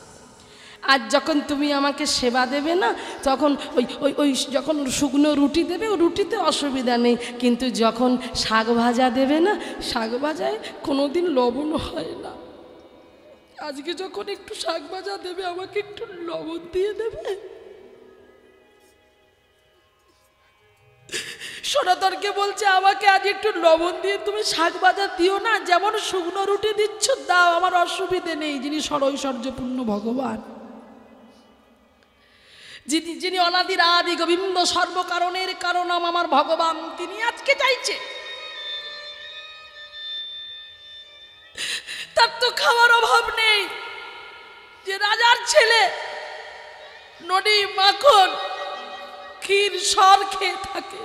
আজ যখন তুমি আমাকে সেবা দেবে না, তখন ওই ওই ওই যখন শুকনো রুটি দেবে, ওই রুটিতে অসুবিধা নেই, কিন্তু যখন শাক ভাজা দেবে না, শাক ভাজায় কোনো দিন লবণ হয় না। আজকে যখন একটু শাক ভাজা দেবে, আমাকে একটু লবণ দিয়ে দেবে। সনাতনকে বলছে, আমাকে আজ একটু লবণ দিয়ে তুমি শাক ভাজা দিও না, যেমন শুকনো রুটি দিচ্ছ দাও, আমার অসুবিধে নেই। যিনি সরৈশ্বর্যপূর্ণ ভগবান, যিনি অনাদির আদি গোবিন্দ, সর্বকারণের কারণম আমার ভগবান, তিনি আজকে চাইছে। তার তো খাওয়ার অভাব নেই, যে রাজার ছেলে নডি মাখন ক্ষীর সর খেয়ে থাকে,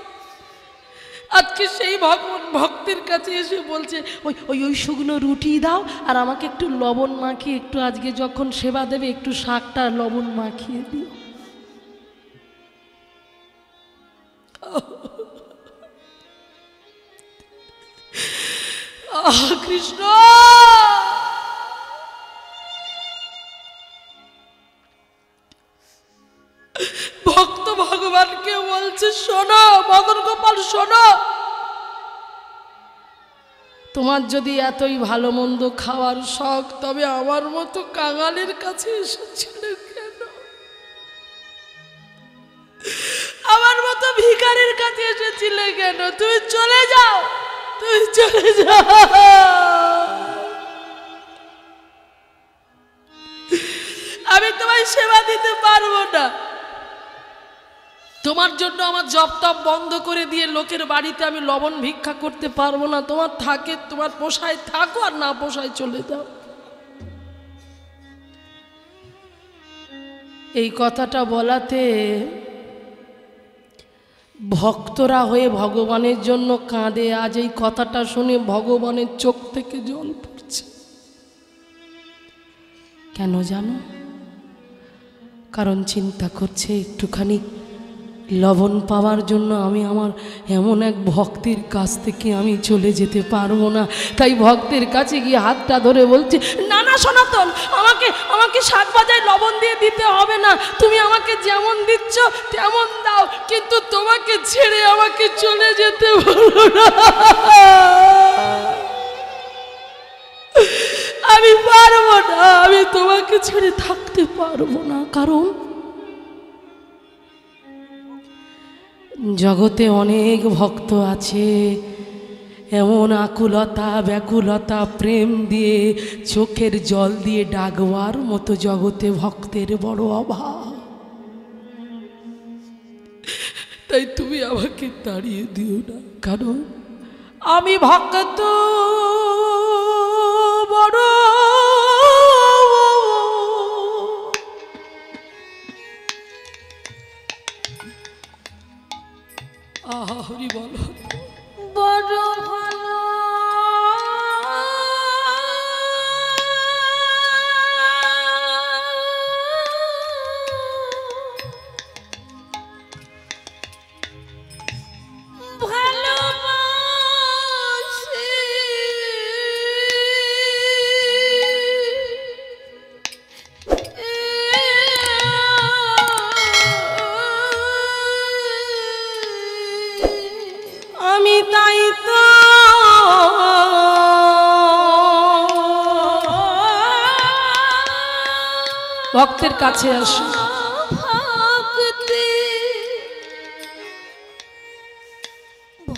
আজকে সেই ভগবান ভক্তের কাছে এসে বলছে, ওই ওই ওই শুকনো রুটি দাও, আর আমাকে একটু লবণ মাখিয়ে, একটু আজকে যখন সেবা দেবে একটু শাকটা লবণ মাখিয়ে দিও। কৃষ্ণ ভক্ত ভগবানকে বলছে, শোনো মদন গোপাল, শোনো, তোমার যদি এতই ভালো মন্দ খাওয়ার শখ, তবে আমার মতো কাঙালের কাছে এসেছিলে কেন? আমার মতো ভিখারির কাছে এসেছিলে কেন? তুমি চলে যাও, তুমি চলে যাও, আমি তোমায় সেবা দিতে পারবো না। তোমার জন্য আমার জপ তপ বন্ধ করে দিয়ে লোকের বাড়িতে আমি লবণ ভিক্ষা করতে পারবো না। তোমার থাকে, তোমার পোষায় থাকো, আর না পোষায় চলে যাও। এই কথাটা বলাতে ভক্তরা হয়ে ভগবানের জন্য কাঁদে। আজ এই কথাটা শুনে ভগবানের চোখ থেকে জল পড়ছে। কেন জানো? কারণ চিন্তা করছে, একটুখানি লবণ পাওয়ার জন্য আমি আমার এমন এক ভক্তের কাছ থেকে আমি চলে যেতে পারবো না। তাই ভক্তের কাছে গিয়ে হাতটা ধরে বলছে, না না সনাতন, আমাকে শাক ভাজায় লবণ দিয়ে দিতে হবে না, তুমি আমাকে যেমন দিচ্ছ তেমন দাও, কিন্তু তোমাকে ছেড়ে আমাকে চলে যেতে বলো না, আমি পারবো না, আমি তোমাকে ছেড়ে থাকতে পারবো না। কারণ জগতে অনেক ভক্ত আছে, এমন আকুলতা ব্যাকুলতা প্রেম দিয়ে চোখের জল দিয়ে ডাকবার মতো জগতে ভক্তের বড় অভাব। তাই তুমি আমাকে তাড়িয়ে দিও না, কারণ আমি ভক্ত বড়। আহা হরি বলো, বড় ভালো তাই তো ভক্তের কাছে আসি,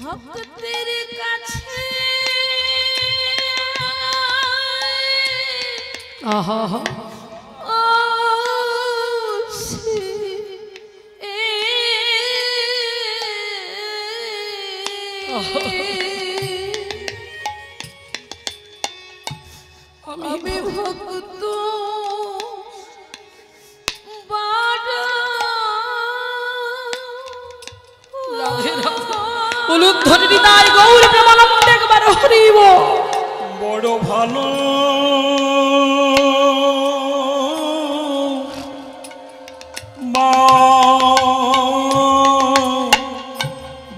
ভক্তের কাছে আহা আমি ভক্ত বলুন ধরি তাই গৌর প্রেমানন্দে একবার হরিব। বড় ভালো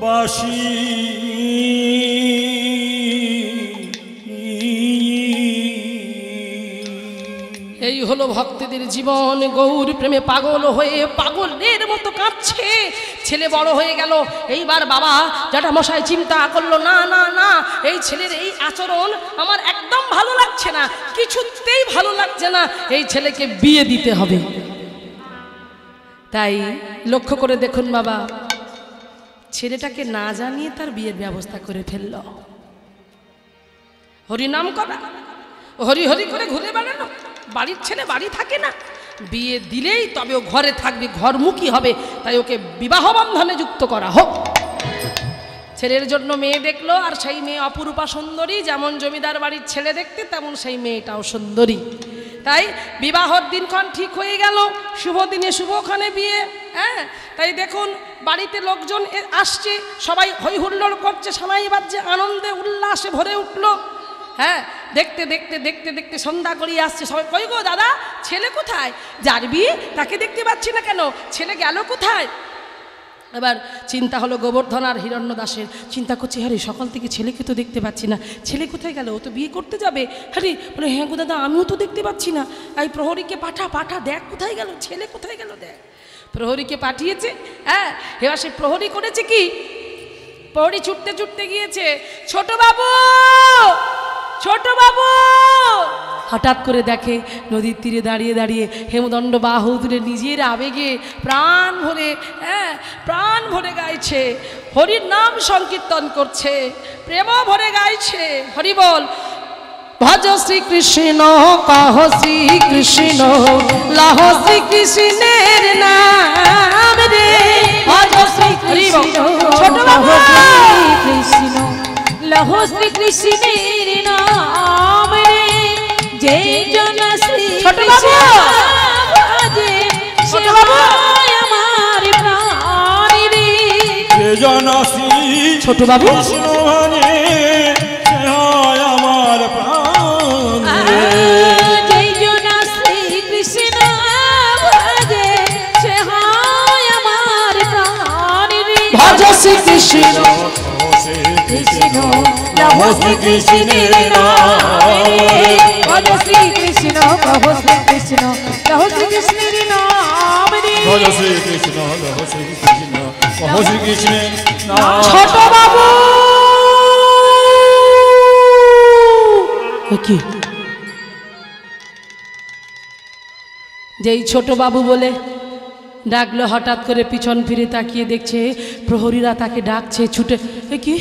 বাসি এই হলো ভক্তদের জীবন। গৌর প্রেমে পাগল হয়ে পাগলের মতো কাঁদছে। ছেলে বড় হয়ে গেল, এইবার বাবা যেটা মশাই চিন্তা করলো, না না না, এই ছেলের এই আচরণ আমার একদম ভালো লাগছে না, কিছুতেই ভালো লাগছে না, এই ছেলেকে বিয়ে দিতে হবে। তাই লক্ষ্য করে দেখুন বাবা, ছেলেটাকে না জানিয়ে তার বিয়ের ব্যবস্থা করে ফেলল। হরিনাম করা, হরি হরি করে ঘুরে বেড়ানো, বাড়ির ছেলে বাড়ি থাকে না, বিয়ে দিলেই তবে ও ঘরে থাকবে, ঘরমুখী হবে, তাই ওকে বিবাহ বন্ধনে যুক্ত করা হোক। ছেলের জন্য মেয়ে দেখলো, আর সেই মেয়ে অপরূপা সুন্দরী, যেমন জমিদার বাড়ির ছেলে দেখতে তেমন সেই মেয়েটাও সুন্দরী। তাই বিবাহর দিনক্ষণ ঠিক হয়ে গেল, শুভ দিনে শুভক্ষণে বিয়ে। হ্যাঁ, তাই দেখুন বাড়িতে লোকজন আসছে, সবাই হই হুল্লোড় করছে, সানাই বাজছে, আনন্দে উল্লাসে ভরে উঠলো। হ্যাঁ, দেখতে দেখতে দেখতে দেখতে সন্ধ্যা করিয়ে আসছে সবাই। কই গো দাদা, ছেলে কোথায়? যার বিয়ে তাকে দেখতে পাচ্ছি না কেন, ছেলে গেল কোথায়? এবার চিন্তা হলো গোবর্ধন আর হিরণ্য দাসের। চিন্তা করছে, হ্যাঁ রে, সকাল থেকে ছেলেকে তো দেখতে পাচ্ছি না, ছেলে কোথায় গেল? ও তো বিয়ে করতে যাবে। হ্যাঁ রে, বলে হ্যাঁ গো দাদা, আমিও তো দেখতে পাচ্ছি না। এই প্রহরীকে পাঠা পাঠা, দেখ কোথায় গেল, ছেলে কোথায় গেল দেখ। প্রহরীকে পাঠিয়েছে। হ্যাঁ, এবার সে প্রহরী করেছে কি, প্রহরী ছুটতে ছুটতে গিয়েছে, ছোট বাবু, ছোট বাবু। হঠাৎ করে দেখে নদীর তীরে দাঁড়িয়ে দাঁড়িয়ে হেমদণ্ড বাহু তুলে নিজের আবেগে প্রাণ ভরে, হ্যাঁ, প্রাণ ভরে গাইছে, হরির নাম সংকীর্তন করছে, প্রেম ভরে গাইছে। হরি বল। ভজ শ্রীকৃষ্ণ কহ শ্রীকৃষ্ণ, লহ শ্রীকৃষ্ণের নাম রে। ভজ শ্রীকৃষ্ণ, ছোট বাবু, কৃষ্ণ লহ শ্রীকৃষ্ণের নাম রে, যে জন শ্রী ছোট বাবু, ছোট বাবু আমার প্রাণ রে। যে জনসি ছোট বাবু, কৃষ্ণ ভাজে সে হয় আমার প্রাণ রে। যে জন শ্রী কৃষ্ণ ভজে সে হয় আমার প্রাণ রে। ভজ শ্রীকৃষ্ণ কৃষ্ণ লহ শ্রীকৃষ্ণের নাম রে। ভজ শ্রীকৃষ্ণ কহ শ্রীকৃষ্ণ লহ শ্রীকৃষ্ণের নাম রে। ভজ শ্রীকৃষ্ণ লহ শ্রীকৃষ্ণ কহ শ্রীকৃষ্ণের নাম। ছোট বাবু, কি যেই ছোট বাবু বলে ডাকলো, হঠাৎ করে পিছন ফিরে তাকিয়ে দেখছে প্রহরীরা তাকে ডাকছে ছুটে। এ কি,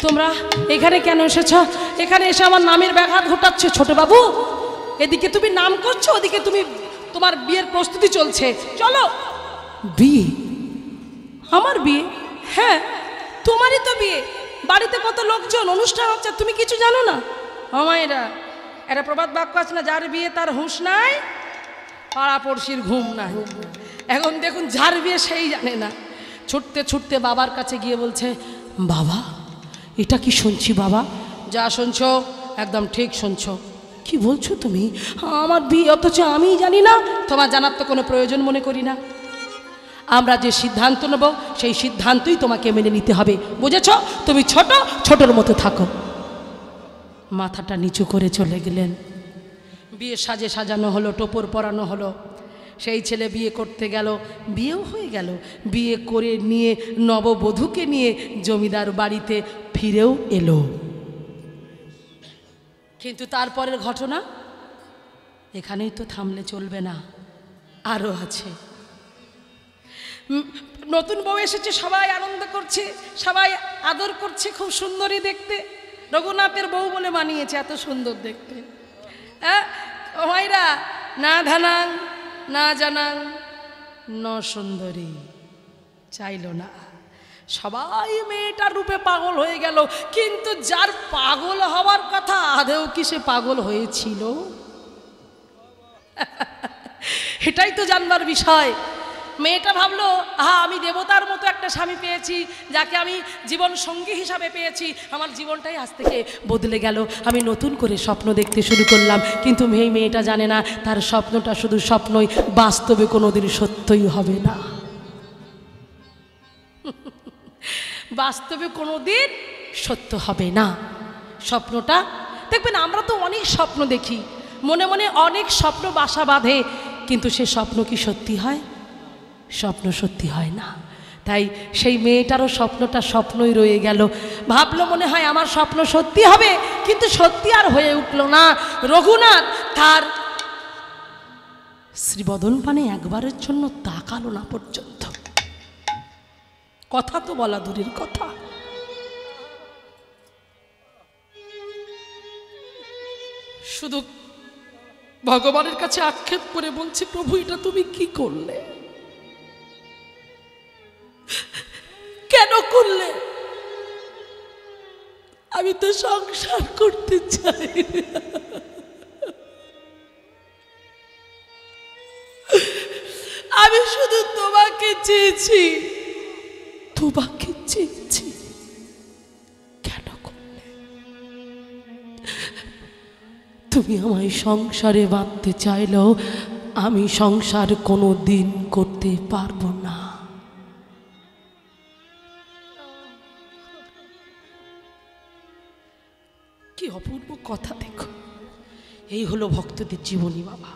তোমরা এখানে কেন এসেছ? এখানে এসে আমার নামের ব্যাঘাত ঘটাচ্ছ। ছোট বাবু, এদিকে তুমি নাম করছো, ওদিকে তুমি তোমার বিয়ের প্রস্তুতি চলছে, চলো। বিয়ে? আমার বিয়ে? হ্যাঁ, তোমারই তো বিয়ে, বাড়িতে কত লোকজন, অনুষ্ঠান হচ্ছে, তুমি কিছু জানো না? আমায়রা একটা প্রবাদ বাক্য আছে না, যার বিয়ে তার হুঁশ নাই, পাড়াপড়শির ঘুম নাই। এখন দেখুন, যার বিয়ে সেই জানে না। ছুটতে ছুটতে বাবার কাছে গিয়ে বলছে, বাবা এটা কি শুনছি বাবা? যা শুনছো একদম ঠিক শুনছো। কি বলছো তুমি? আমার বিয়ে, অথচ আমি জানি না? তোমার জানার তো কোনো প্রয়োজন মনে করি না। আমরা যে সিদ্ধান্ত নেব সেই সিদ্ধান্তই তোমাকে মেনে নিতে হবে, বুঝেছ? তুমি ছোট, ছোটর মতো থাকো। মাথাটা নিচু করে চলে গেলেন। বিয়ে সাজে সাজানো হলো, টোপর পরানো হলো। সেই ছেলে বিয়ে করতে গেল, বিয়েও হয়ে গেল। বিয়ে করে নিয়ে নববধূকে নিয়ে জমিদার বাড়িতে ফিরেও এলো। কিন্তু তারপরের ঘটনা এখানেই তো থামলে চলবে না, আরও আছে। নতুন বউ এসেছে, সবাই আনন্দ করছে, সবাই আদর করছে, খুব সুন্দরী দেখতে। রঘুনাথের বউ বলে মানিয়েছে, এত সুন্দর দেখতে। ও মাইরা, না ধানাং না জানাং ন সুন্দরী, চাইল না। সবাই মেয়েটার রূপে পাগল হয়ে গেল, কিন্তু যার পাগল হওয়ার কথা আদেও কি সে পাগল হয়েছিল? এটাই তো জানবার বিষয়। মেয়েটা ভাবলো, আমি দেবতার মতো একটা স্বামী পেয়েছি, যাকে আমি জীবন সঙ্গী হিসাবে পেয়েছি, আমার জীবনটাই আজ থেকে বদলে গেল। আমি নতুন করে স্বপ্ন দেখতে শুরু করলাম। কিন্তু মেয়েটা জানে না তার স্বপ্নটা শুধু স্বপ্নই, বাস্তবে কোনোদিন সত্যই হবে না। বাস্তবে কোনোদিন সত্য হবে না। স্বপ্নটা দেখবেন, আমরা তো অনেক স্বপ্ন দেখি, মনে মনে অনেক স্বপ্ন বাসা বাঁধে, কিন্তু সে স্বপ্ন কি সত্যি হয়? স্বপ্ন সত্যি হয় না। তাই সেই মেয়েটারও স্বপ্নটা স্বপ্নই রয়ে গেল। ভাবলো মনে হয় আমার স্বপ্ন সত্যি হবে, কিন্তু সত্যি আর হয়ে উঠল না। রঘুনাথ তার শ্রীবদন পানে একবারের জন্য তাকালো না পর্যন্ত। কথা তো বলা দূরের কথা, শুধু ভগবানের কাছে আক্ষেপ করে বলছে, প্রভু এটা তুমি কি করলে, কেন করলে? আমি তো সংসার করতে চাই না, আমি শুধু তোমাকে চেয়েছি, তোমাকে চেয়েছি, কেন করলে? তুমি আমায় সংসারে বাঁধতে চাইলেও আমি সংসার কোনো দিন করতে পারবো না। কি অপূর্ব কথা দেখো, এই হলো ভক্তদের জীবনী বাবা।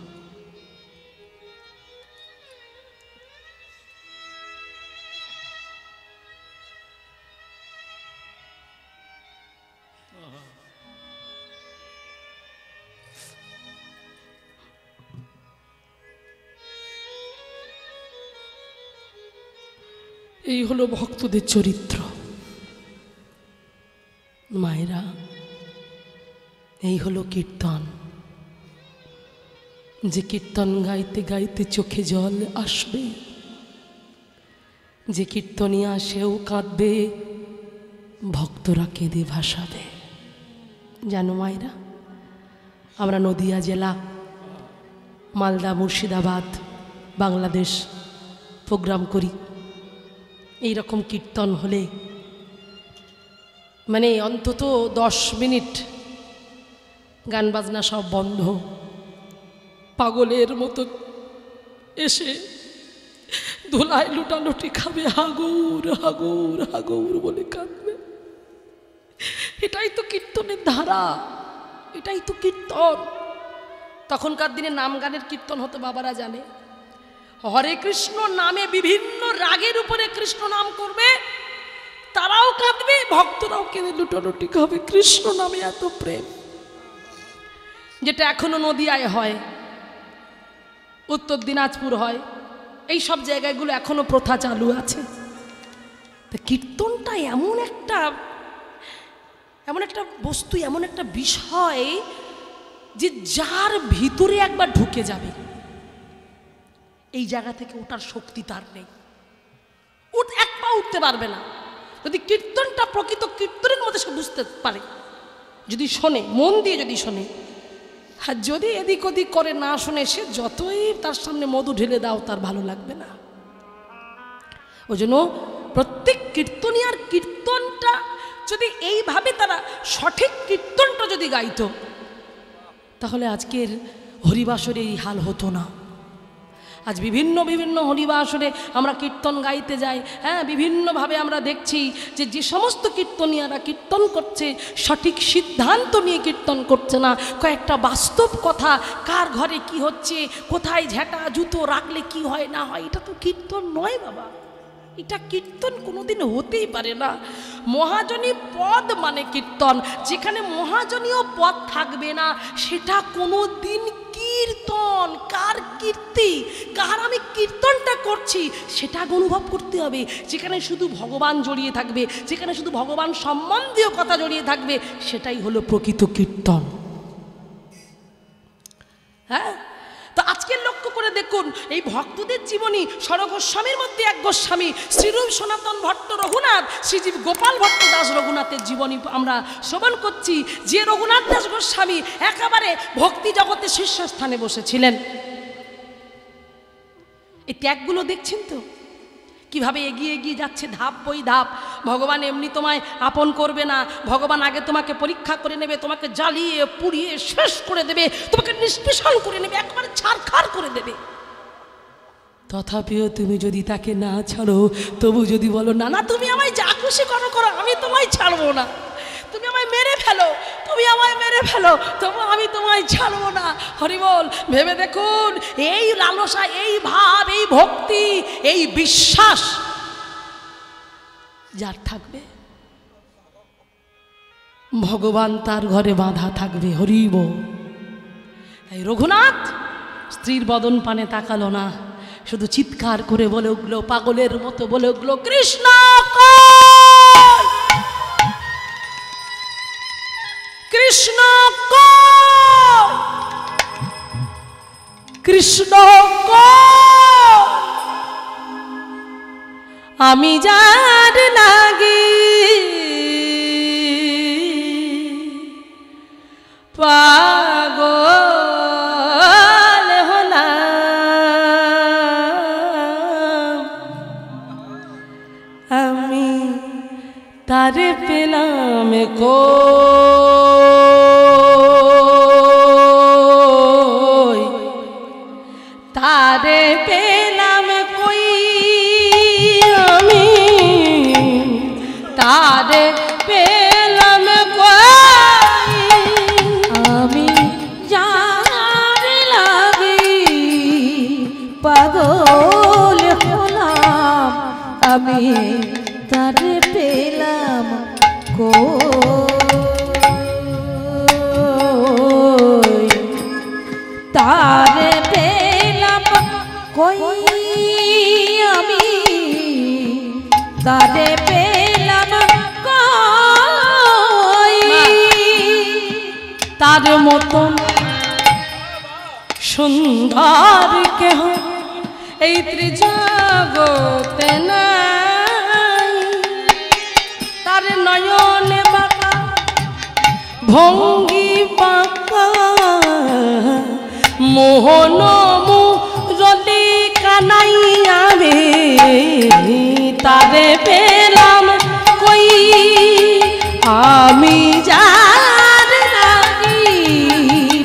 এই হলো ভক্তদের চরিত্র। মায়েরা, এই হলো কীর্তন, যে কীর্তন গাইতে গাইতে চোখে জল আসবে, যে কীর্তনিয়া সেও কাঁদবে, ভক্তরা কেঁদে ভাসাবে। জানো মায়েরা, আমরা নদিয়া জেলা, মালদা, মুর্শিদাবাদ, বাংলাদেশ প্রোগ্রাম করি। এই রকম কীর্তন হলে মানে অন্তত 10 মিনিট গান বাজনা সব বন্ধ, পাগলের মতো এসে ধুলায় লুটালুটি খাবে, হাগুর হাগুর হাগুর বলে কাঁদবে। এটাই তো কীর্তনের ধারা, এটাই তো কীর্তন। তখনকার দিনে নাম গানের কীর্তন হতো, বাবারা জানে। হরে কৃষ্ণ নামে বিভিন্ন রাগের উপরে কৃষ্ণ নাম করবে, তারাও কাঁদবে, ভক্তরাও কেঁদে লুটালুটি খাবে। কৃষ্ণ নামে এত প্রেম, যেটা এখনো নদিয়ায় হয়, উত্তর দিনাজপুর হয়, এই সব জায়গাগুলো এখনো প্রথা চালু আছে। তা কীর্তনটা এমন একটা বস্তু, এমন একটা বিষয় যে যার ভিতরে একবার ঢুকে যাবে, এই জায়গা থেকে ওঠার শক্তি তার নেই, এক পা উঠতে পারবে না। যদি কীর্তনটা প্রকৃত কীর্তনের মধ্যে সে বুঝতে পারে, যদি শোনে, মন দিয়ে যদি শোনে, আর যদি এদিক ওদিক করে না শোনে, সে যতই তার সামনে মধু ঢেলে দাও তার ভালো লাগবে না। ওই জন্য প্রত্যেক কীর্তনিয়ার কীর্তনটা যদি এইভাবে তারা সঠিক কীর্তনটা যদি গাইতো, তাহলে আজকের হরিবাসরে এই হাল হতো না। আজ বিভিন্ন বিভিন্ন হরিবাসরে আমরা কীর্তন গাইতে যাই, হ্যাঁ, বিভিন্নভাবে আমরা দেখছি যে সমস্ত কীর্তনিয়ারা কীর্তন করছে, সঠিক সিদ্ধান্ত নিয়ে কীর্তন করছে না। কয়েকটা বাস্তব কথা, কার ঘরে কি হচ্ছে, কোথায় ঝেঁটা জুতো রাখলে কি হয় না হয়, এটা তো কীর্তন নয় বাবা, এটা কীর্তন কোনোদিন হতেই পারে না। মহাজনী পদ মানে কীর্তন, যেখানে মহাজনীয় পদ থাকবে না সেটা কোনো দিন কীর্তন। কার কীর্তি, কার আমি কীর্তনটা করছি সেটা অনুভব করতে হবে। যেখানে শুধু ভগবান জড়িয়ে থাকবে, যেখানে শুধু ভগবান সম্বন্ধীয় কথা জড়িয়ে থাকবে, সেটাই হলো প্রকৃত কীর্তন। হ্যাঁ, তো আজকের লক্ষ্য করে দেখুন এই ভক্তদের জীবনী। স্বরগোস্বামীর মধ্যে এক গোস্বামী, শ্রীরূপ সনাতন ভট্ট রঘুনাথ, শ্রীজীব গোপাল ভট্ট দাস রঘুনাথের জীবনী আমরা শ্রবণ করছি। যে রঘুনাথ দাস গোস্বামী একেবারে ভক্তি জগতে শীর্ষস্থানে বসেছিলেন। এই ত্যাগগুলো দেখছেন তো, কিভাবে এগিয়ে এগিয়ে যাচ্ছে ধাপ বই ধাপ। ভগবান এমনি তোমায় আপন করবে না, ভগবান আগে তোমাকে পরীক্ষা করে নেবে, তোমাকে জ্বালিয়ে পুড়িয়ে শেষ করে দেবে, তোমাকে নিষ্পেষণ করে নেবে, একেবারে ছারখার করে দেবে। তথাপিও তুমি যদি তাকে না ছাড়ো, তবু যদি বলো না না তুমি আমায় যা খুশি করো করো, আমি তোমায় ছাড়বো না। তুমি আমায় মেরে ফেলো, তুমি আমায় মেরে ফেলো, তবু আমি তোমায় ছাড়বো না। হরি বল। ভেবে দেখুন, এই লালসা, এই ভাব, এই ভক্তি, এই বিশ্বাস যার থাকবে, ভগবান তার ঘরে বাঁধা থাকবে। হরি বল। তাই রঘুনাথ স্ত্রীর বদন পানে তাকালো না, শুধু চিৎকার করে বলে উঠলো, পাগলের মতো বলে উঠলো, কৃষ্ণ কই, কৃষ্ণ কই, কৃষ্ণ কই, আমি যার লাগি পাগল হলাম, আমি তারে পেলাম কই, তারে পেলাম কই, আমি তারে পেলাম কই, আমি যার লাগি পাগল হলাম, আমি তারে পেলাম কই, তারে পেলাম কই, আমি তারে পেলাম কই। তার মতন সুন্দর কেহ এই ত্রিজগতে নাই, তার নয়নে বাঁকা ভঙ্গি বাঁকা, মোহন মুরলি কানাই, আমি তারে পেলাম কই, আমি যার লাগি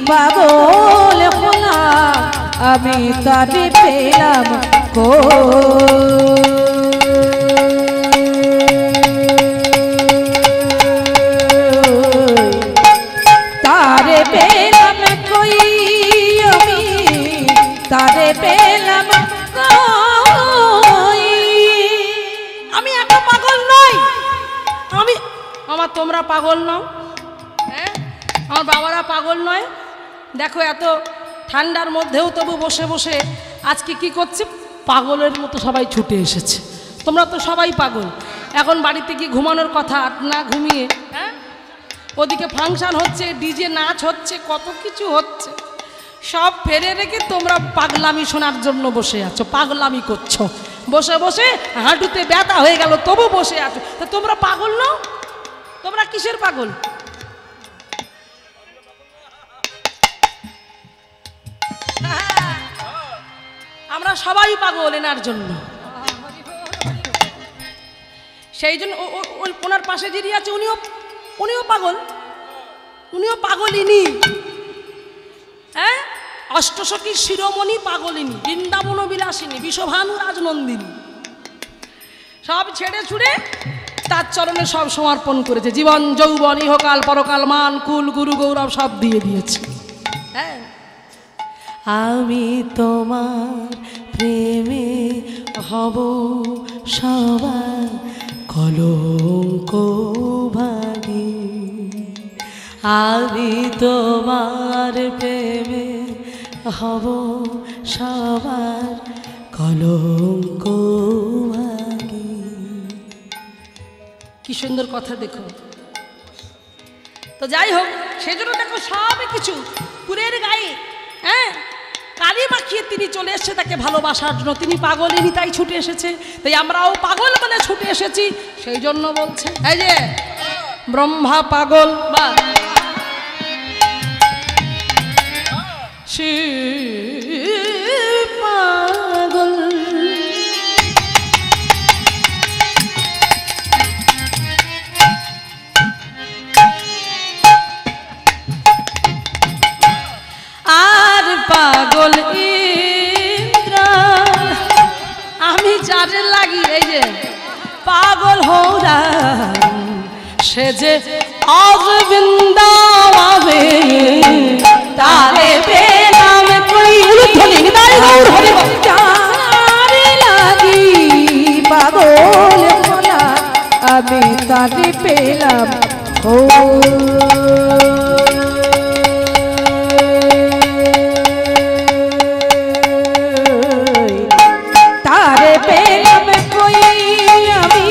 পাগল হলাম, আমি তারে পেলাম কই। তারে পেলাম কই, আমি তারে পেলাম কই। আমি একা পাগল নই, আমি আমার তোমরা পাগল নও, হ্যাঁ আমার বাবারা পাগল নয়। দেখো এত ঠান্ডার মধ্যেও তবু বসে বসে আজকে কি করছে, পাগলের মতো সবাই ছুটে এসেছে। তোমরা তো সবাই পাগল। এখন বাড়িতে গিয়ে ঘুমানোর কথা, না ঘুমিয়ে, হ্যাঁ ওদিকে ফাংশন হচ্ছে, ডিজে নাচ হচ্ছে, কত কিছু হচ্ছে, সব ফেলে রেখে তোমরা পাগলামি শোনার জন্য বসে আছো, পাগলামি করছো, বসে বসে হাঁটুতে ব্যথা হয়ে গেল তবু বসে আছো। তা তোমরা পাগল নও? তোমরা কিসের পাগল? আমরা সবাই পাগল এনার জন্য। সেই জন্য ওনার পাশে যিনি আছে উনিও পাগল, উনিও পাগলিনী। হ্যাঁ, অষ্টসখী শিরোমণি পাগলিনী, বৃন্দাবন বিলাসিনী, বিশ্বভানু রাজনন্দিনী, সব ছেড়ে ছুড়ে তার চরণে সব সমর্পণ করেছে। জীবন যৌবন ইহকাল পরকাল মান কুল গুরু গৌরব সব দিয়ে দিয়েছে। হ্যাঁ, আমি তোমার প্রেমে হব সবার কলঙ্ক ভাগী, আমি তোমার প্রেমে হব সবার কলঙ্ক ভাগী। কি সুন্দর কথা দেখো তো। যাই হোক, সেজন্য দেখো সব কিছু পুরের গায়ে, হ্যাঁ, কালি মাখিয়ে তিনি চলে এসেছে তাকে ভালোবাসার জন্য। তিনি পাগলিনী, তাই ছুটে এসেছে। তাই আমরাও পাগল বলে ছুটে এসেছি। সেই জন্য বলছে, এই যে ব্রহ্মা পাগল বা শিব পাগল, আর পাগল ইন্দ্র, আমি যার লাগি এই যে পাগল হৌরা সে যে আজ বৃন্দাবনে তারে পেলাম কই উলুধ্বনি নিতাই গৌর হরি বল। যারে লাগি পাগল ভোলা আমি তারে পেলাম ও তারে পেলাম কই আমি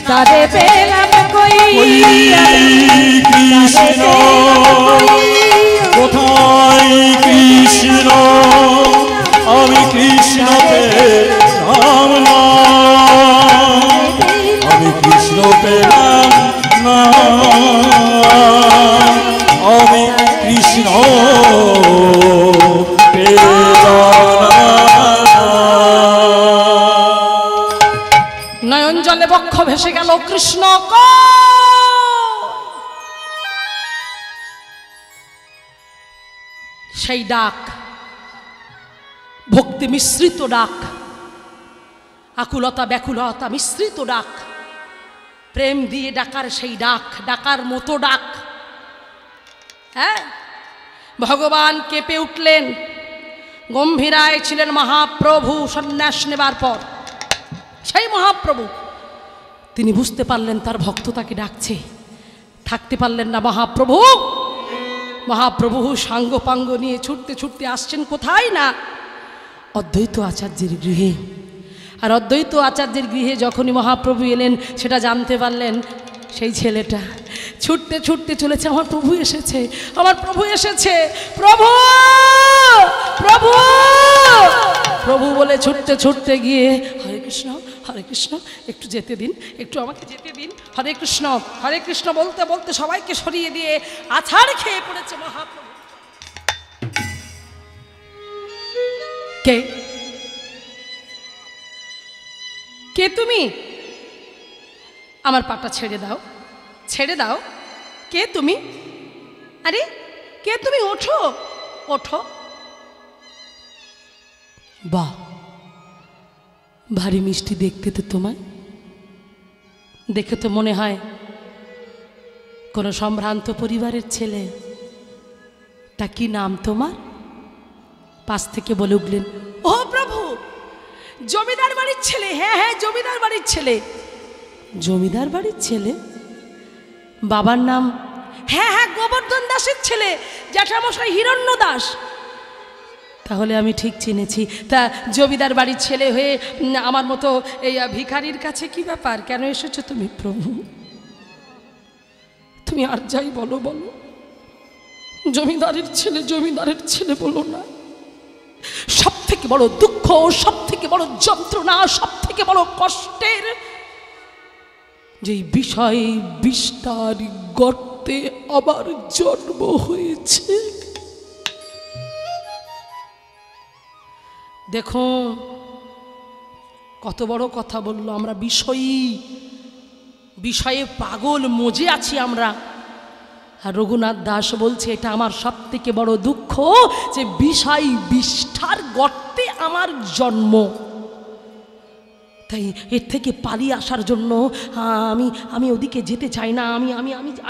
তারে পেলাম কই কৃষ্ণ কোথায় কৃষ্ণ আমি কৃষ্ণ পেলাম না আমি কৃষ্ণ পেলাম না আমি কৃষ্ণ নয়ন জলে বক্ষ ভেসে গেল কৃষ্ণ সেই ডাক ভক্তি মিশ্রিত ডাক, আকুলতা ব্যাকুলতা মিশ্রিত ডাক, প্রেম দিয়ে ডাকার সেই ডাক, ডাকার মতো ডাক। হ্যাঁ, ভগবান কেঁপে উঠলেন। গম্ভীরায় ছিলেন মহাপ্রভু সন্ন্যাস নেবার পর। সেই মহাপ্রভু তিনি বুঝতে পারলেন তার ভক্ত তাকে ডাকছে, থাকতে পারলেন না মহাপ্রভু। মহাপ্রভু সাঙ্গপাঙ্গ নিয়ে ছুটতে ছুটতে আসছেন কোথায় না অদ্বৈত আচার্যের গৃহে। আর অদ্বৈত আচার্যের গৃহে যখনই মহাপ্রভু এলেন সেটা জানতে পারলেন সেই ছেলেটা ছুটতে ছুটতে চলেছে, আমার প্রভু এসেছে, আমার প্রভু এসেছে, প্রভু প্রভু প্রভু বলে ছুটতে ছুটতে গিয়ে হরে কৃষ্ণ হরে কৃষ্ণ, একটু যেতে দিন, একটু আমাকে যেতে দিন, হরে কৃষ্ণ বলতে বলতে সবাইকে সরিয়ে দিয়ে আছাড় খেয়ে পড়েছে মহাপ্রভু। কে কে তুমি? আমার পাটা ছেড়ে দাও, ছেড়ে দাও। কে তুমি? আরে কে তুমি? ওঠো ওঠো। বাহ, ভারী মিষ্টি দেখতে তো তোমায়, দেখে তো মনে হয় কোনো সম্ভ্রান্ত পরিবারের ছেলে। তা কি নাম তোমার? পাশ থেকে বলে উঠলেন, ও প্রভু, জমিদার বাড়ির ছেলে। হ্যাঁ হ্যাঁ, জমিদার বাড়ির ছেলে। জমিদার বাড়ির ছেলে? বাবার নাম? হ্যাঁ হ্যাঁ, গোবর্ধন দাসের ছেলে, জ্যাঠামশাই হিরণ্য দাস। তাহলে আমি ঠিক চিনেছি। তা জমিদার বাড়ির ছেলে হয়ে আমার মতো এই ভিখারির কাছে কি ব্যাপার? কেন এসেছো তুমি প্রভু? তুমি আর যাই বলো বলো, জমিদারের ছেলে জমিদারের ছেলে বলো না। সব থেকে বড় দুঃখ, সব থেকে বড় যন্ত্রণা, সব থেকে বড় কষ্টের যেই বিষয় বিস্তার গর্তে আবার জন্ম হয়েছে। দেখুন কত বড় কথা বললো। আমরা বিষয়ে পাগল মজে আছি আমরা। আর রঘুনাথ দাস বলছে এটা আমার সব থেকে বড় দুঃখ যে বিষয় বিষ্ঠার গর্তে আমার জন্ম। তাই এর থেকে পালিয়ে আসার জন্য আমি ওদিকে যেতে চাই না,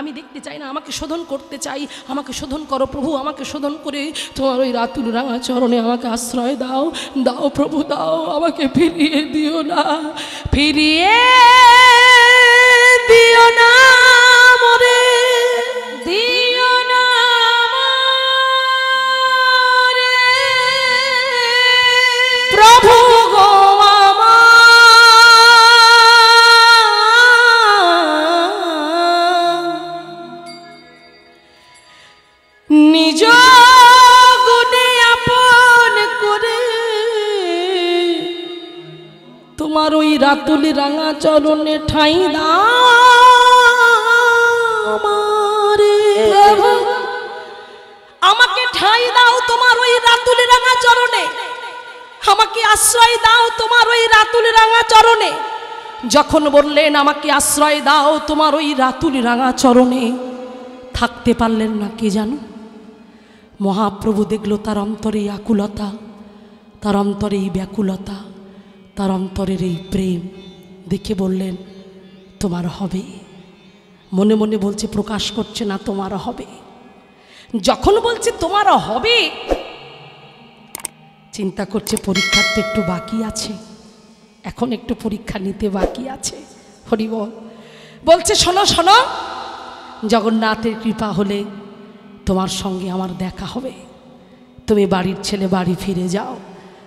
আমি দেখতে চাই না, আমাকে শোধন করতে চাই। আমাকে শোধন করো প্রভু, আমাকে শোধন করে তোমার ওই রাতুল রাঙা চরণে আমাকে আশ্রয় দাও, দাও প্রভু দাও, আমাকে ফিরিয়ে দিও না, ফিরিয়ে দিও না মরে, দিও না মরে প্রভু গো নিজ গুণে আপন করে তোমার ওই রাতুলি রাঙা চরণে ঠাঁই দাও প্রভু, আমাকে ঠাঁই দাও তোমার ওই রাতুলি রাঙা চরণে, আমাকে আশ্রয় দাও তোমার ওই রাতুলি রাঙা চরণে। যখন বললেন আমাকে আশ্রয় দাও তোমার ওই রাতুলি রাঙা চরণে, থাকতে পারলেন না। কে জানো, মহাপ্রভু দেখলো তার অন্তরে এই আকুলতা, তার অন্তরে এই ব্যাকুলতা, তার অন্তরের এই প্রেম দেখে বললেন তোমার হবে, মনে মনে বলছে, প্রকাশ করছে না, তোমার হবে। যখন বলছে তোমার হবে, চিন্তা করছে পরীক্ষার তো একটু বাকি আছে, এখন একটু পরীক্ষা নিতে বাকি আছে। হরি বল। বলছে, শোনো শোনো, জগন্নাথের কৃপা হলে তোমার সঙ্গে আমার দেখা হবে, তুমি বাড়ির ছেলে বাড়ি ফিরে যাও।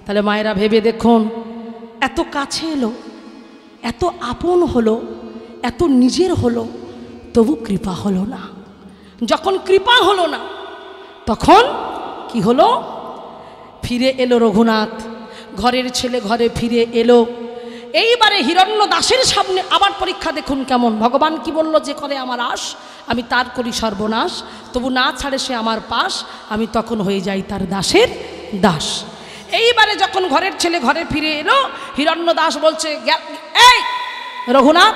তাহলে মায়েরা ভেবে দেখুন, এত কাছে এলো, এত আপন হলো, এত নিজের হলো, তবু কৃপা হলো না। যখন কৃপা হলো না, তখন কি হলো? ফিরে এলো রঘুনাথ, ঘরের ছেলে ঘরে ফিরে এলো। এইবারে হিরণ্যদাসের সামনে আবার পরীক্ষা দেখুন কেমন। ভগবান কি বলল? যে করে আমার আশ, আমি তার করি সর্বনাশ, তবু না ছাড়ে সে আমার পাশ, আমি তখন হয়ে যাই তার দাসের দাস। এইবারে যখন ঘরের ছেলে ঘরে ফিরে এলো, হিরণ্যদাস বলছে, এই রঘুনাথ,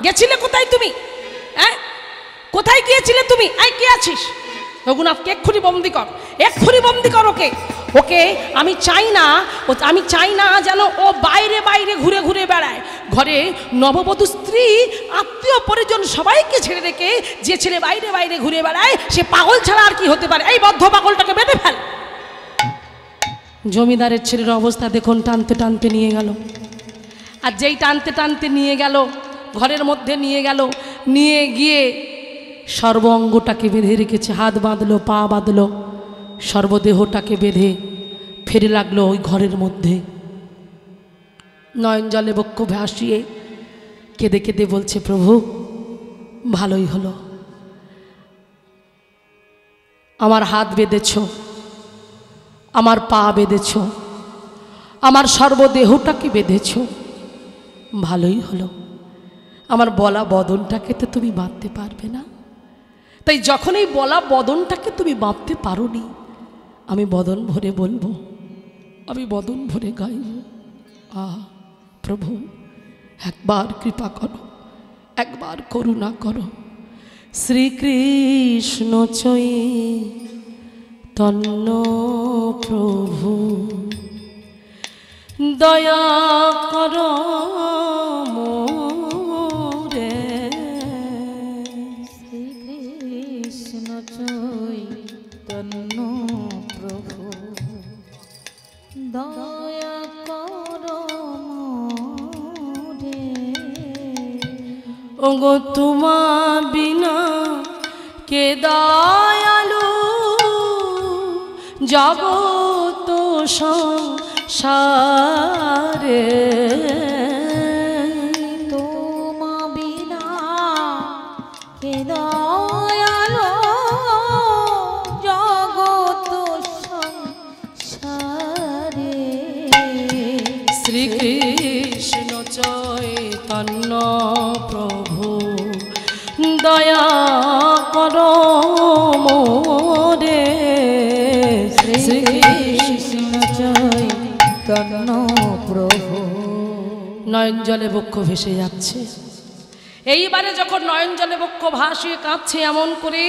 গেছিলে কোথায় তুমি? হ্যাঁ, কোথায় গিয়েছিলে তুমি? এই কে আছিস? রঘুনাথকে এক্ষুনি বন্দি কর, এক্ষুনি বন্দি কর ওকে। ওকে আমি চাই না যেন ও বাইরে বাইরে ঘুরে ঘুরে বেড়ায়। ঘরে নববধূ স্ত্রী আত্মীয় পরিজন সবাইকে ছেড়ে রেখে যে ছেলে বাইরে বাইরে ঘুরে বেড়ায় সে পাগল ছাড়া আর কি হতে পারে? এই বদ্ধ পাগলটাকে বেঁধে ফেল। জমিদারের ছেলের অবস্থা দেখুন, টানতে টানতে নিয়ে গেল। আর যেই টানতে টানতে নিয়ে গেল, ঘরের মধ্যে নিয়ে গেল, নিয়ে গিয়ে সর্ব অঙ্গটাকে বেঁধে রেখেছে, হাত বাঁধলো, পা বাঁধলো, সর্বদেহটাকে বেঁধে ফেরে লাগলো ওই ঘরের মধ্যে। নয়ন জলে বক্ষ ভাসিয়ে কেঁদে কেঁদে বলছে, প্রভু ভালোই হলো, আমার হাত বেঁধেছ, আমার পা বেঁধেছ, আমার সর্বদেহটাকে বেঁধেছ, ভালোই হলো। আমার বলা বদনটাকে তো তুমি বাঁধতে পারবে না, তাই যখন এই বলা বদনটাকে তুমি বাঁধতে পারোনি, আমি বদন ভরে বলবো, আমি বদন ভরে গাইব, প্রভু একবার কৃপা করো, একবার করুণা করো। শ্রীকৃষ্ণ চৈতন্য প্রভু দয়া করো মোরে। শ্রীকৃষ্ণ চৈতন্য প্রভু দয়া করো মোরে। ওগো তোমা বিনা কে দয়ালু জগত সংসারে, তোমা বিনা কে দয়ালো জগত সংসারে। শ্রীকৃষ্ণ চৈতন্য প্রভু দয়া করো মোরে। শ্রীকৃষ্ণ চৈতন্য প্রভু। নয়ন জলে বক্ষ ভেসে যাচ্ছে। এইবারে যখন নয়ন জলে বক্ষ ভাসিয়ে কাঁদছে এমন করে,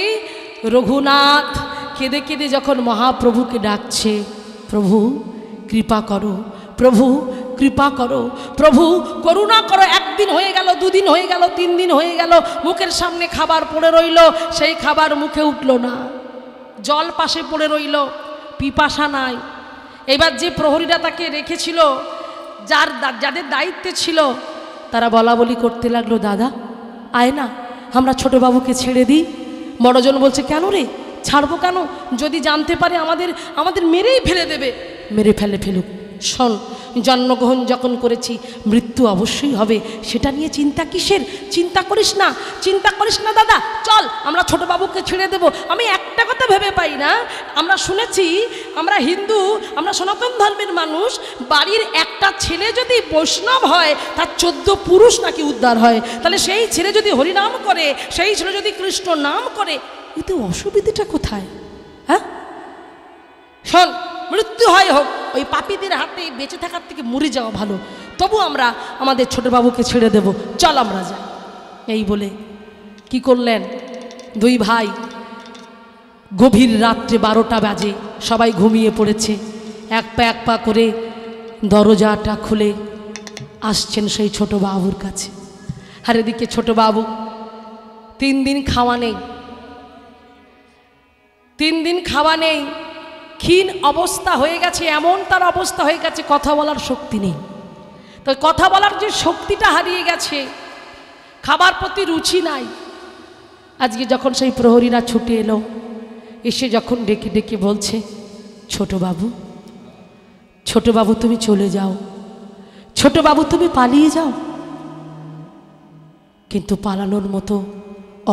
রঘুনাথ কেঁদে কেঁদে যখন মহাপ্রভুকে ডাকছে, প্রভু কৃপা করো, প্রভু কৃপা করো, প্রভু করুণা করো। একদিন হয়ে গেল, দুদিন হয়ে গেল, 3 দিন হয়ে গেল, মুখের সামনে খাবার পড়ে রইল, সেই খাবার মুখে উঠল না, জল পাশে পড়ে রইল, পিপাসা নাই। এবার যে প্রহরীরা তাকে রেখেছিল, যাদের দায়িত্বে ছিল, তারা বলা বলি করতে লাগলো, দাদা আয় না, আমরা ছোটবাবুকে ছেড়ে দিই। বড়জন বলছে, কেন রে, ছাড়বো কেন? যদি জানতে পারে আমাদের মেরেই ফেলে দেবে। মেরে ফেলুক, শোন, জন্মগ্রহণ যখন করেছি মৃত্যু অবশ্যই হবে, সেটা নিয়ে চিন্তা কিসের? চিন্তা করিস না দাদা, চল আমরা ছোটবাবুকে ছেড়ে দেব। আমি একটা কথা ভেবে পাই না, আমরা শুনেছি, আমরা হিন্দু, আমরা সনাতন ধর্মের মানুষ, বাড়ির একটা ছেলে যদি বৈষ্ণব হয় তার 14 পুরুষ নাকি উদ্ধার হয়। তাহলে সেই ছেলে যদি হরিনাম করে, সেই ছেলে যদি কৃষ্ণ নাম করে, এতে অসুবিধাটা কোথায়? হ্যাঁ, শোন, মৃত্যু হয় হোক, ওই পাপীদের হাতে বেঁচে থাকার থেকে মরে যাওয়া ভালো, তবু আমরা আমাদের ছোটবাবুকে ছেড়ে দেব, চল আমরা যাই। এই বলে কি করলেন, 2 ভাই গভীর রাত্রে 12টা বাজে, সবাই ঘুমিয়ে পড়েছে, এক পা করে দরজাটা খুলে আসছেন সেই ছোট বাবুর কাছে। আর এদিকে ছোট বাবু 3 দিন খাওয়া নেই, 3 দিন খাওয়া নেই, ক্ষীণ অবস্থা হয়ে গেছে, এমন তার অবস্থা হয়ে গেছে কথা বলার শক্তি নেই। তো কথা বলার যে শক্তিটা হারিয়ে গেছে, খাবার প্রতি রুচি নাই। আজকে যখন সেই প্রহরীরা ছুটে এলো, এসে যখন ডেকে ডেকে বলছে, ছোটবাবু, ছোটবাবু তুমি চলে যাও, ছোটবাবু তুমি পালিয়ে যাও, কিন্তু পালানোর মতো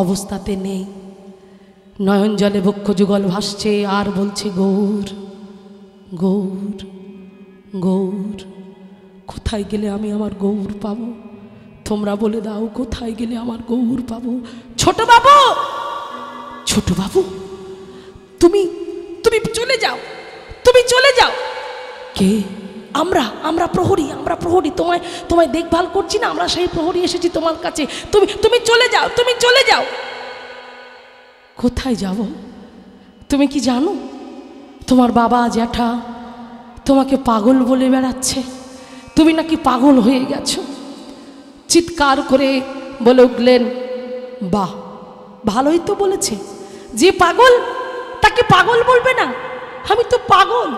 অবস্থাতে নেই। নয়ন জলে বক্ষ যুগল ভাসছে আর বলছে, গৌর গৌর গৌর, কোথায় গেলে আমি আমার গৌর পাবো? তোমরা বলে দাও, কোথায় গেলে আমার গৌর পাবো? ছোটবাবু, ছোটবাবু তুমি তুমি চলে যাও, তুমি চলে যাও। কে? আমরা প্রহরী, আমরা প্রহরী, তোমায় দেখভাল করছি না, আমরা সেই প্রহরী এসেছি তোমার কাছে, তুমি চলে যাও, তুমি চলে যাও। কোথায় যাব? তুমি কি জানো তোমার বাবা জ্যাঠা তোমাকে পাগল বলে বেড়াচ্ছে, তুমি নাকি পাগল হয়ে গেছো। চিৎকার করে বলে উঠলেন, বাহ, ভালোই তো বলেছে, যে পাগল তাকে পাগল বলবে না? আমি তো পাগল,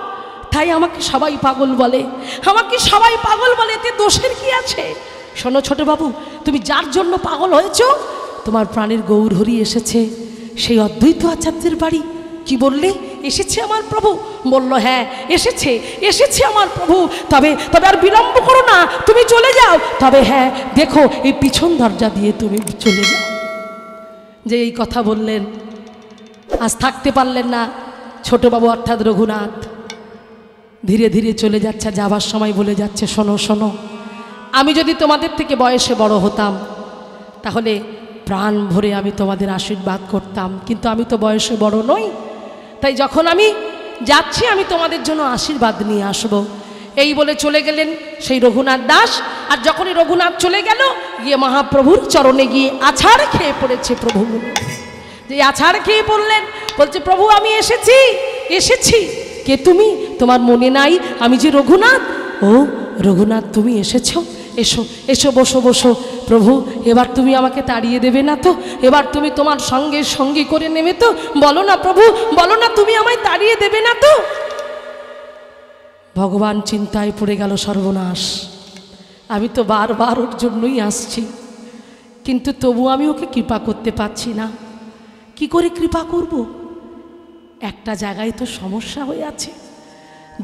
তাই আমাকে সবাই পাগল বলে, আমাকে সবাই পাগল বলে, এতে দোষের কি আছে? শোনো ছোটবাবু, তুমি যার জন্য পাগল হয়েছ, তোমার প্রাণের গৌর হরি এসেছে সেই অদ্বৈত আচার্যের বাড়ি। কি বললে? এসেছে আমার প্রভু? বলল, হ্যাঁ এসেছে, এসেছে আমার প্রভু। তবে আর বিলম্ব করো না, তুমি চলে যাও। তবে হ্যাঁ, দেখো এই পিছন দরজা দিয়ে তুমি চলে যাও। যে এই কথা বললেন, আজ থাকতে পারলেন না ছোটবাবু অর্থাৎ রঘুনাথ। ধীরে ধীরে চলে যাচ্ছে, যাবার সময় বলে যাচ্ছে, শোনো শোনো, আমি যদি তোমাদের থেকে বয়সে বড় হতাম তাহলে প্রাণ ভরে আমি তোমাদের আশীর্বাদ করতাম, কিন্তু আমি তো বয়সে বড় নই, তাই যখন আমি যাচ্ছি আমি তোমাদের জন্য আশীর্বাদ নিয়ে আসব। এই বলে চলে গেলেন সেই রঘুনাথ দাস। আর যখনই রঘুনাথ চলে গেল, গিয়ে মহাপ্রভুর চরণে গিয়ে আছাড় খেয়ে পড়েছে প্রভু। যে আছাড় খেয়ে পড়লেন, বলছে, প্রভু আমি এসেছি, এসেছি। কে তুমি? তোমার মনে নাই আমি যে রঘুনাথ? ও রঘুনাথ, তুমি এসেছো, এসো এসো, বসো বসো। প্রভু এবার তুমি আমাকে তাড়িয়ে দেবে না তো? এবার তুমি তোমার সঙ্গে সঙ্গী করে নেবে তো? বলো না প্রভু, বলো না, তুমি আমায় তাড়িয়ে দেবে না তো? ভগবান চিন্তায় পড়ে গেল, সর্বনাশ, আমি তো বারবার ওর জন্যই আসছি, কিন্তু তবু আমি ওকে কৃপা করতে পারছি না। কি করে কৃপা করব? একটা জায়গায় তো সমস্যা হয়ে আছে,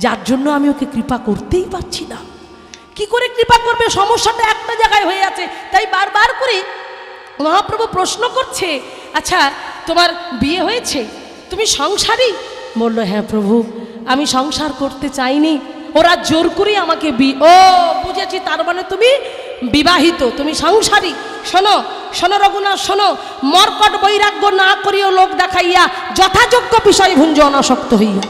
যার জন্য আমি ওকে কৃপা করতেই পারছি না। কি করে কৃপা করবে? সমস্যাটা একটা জায়গায় হয়ে আছে। তাই বারবার করে মহাপ্রভু প্রশ্ন করছে, আচ্ছা তোমার বিয়ে হয়েছে? তুমি সংসারী? বলল, হ্যাঁ প্রভু, আমি সংসার করতে চাইনি, ওরা জোর করে আমাকে ও বুঝেছি, তার মানে তুমি বিবাহিত, তুমি সংসারী। শোনো শোনো রঘুনাথ, শোনো, মর্কট বৈরাগ্য না করিও লোক দেখাইয়া, যথাযোগ্য বিষয় ভুঞ্জ অনাসক্ত হইয়া।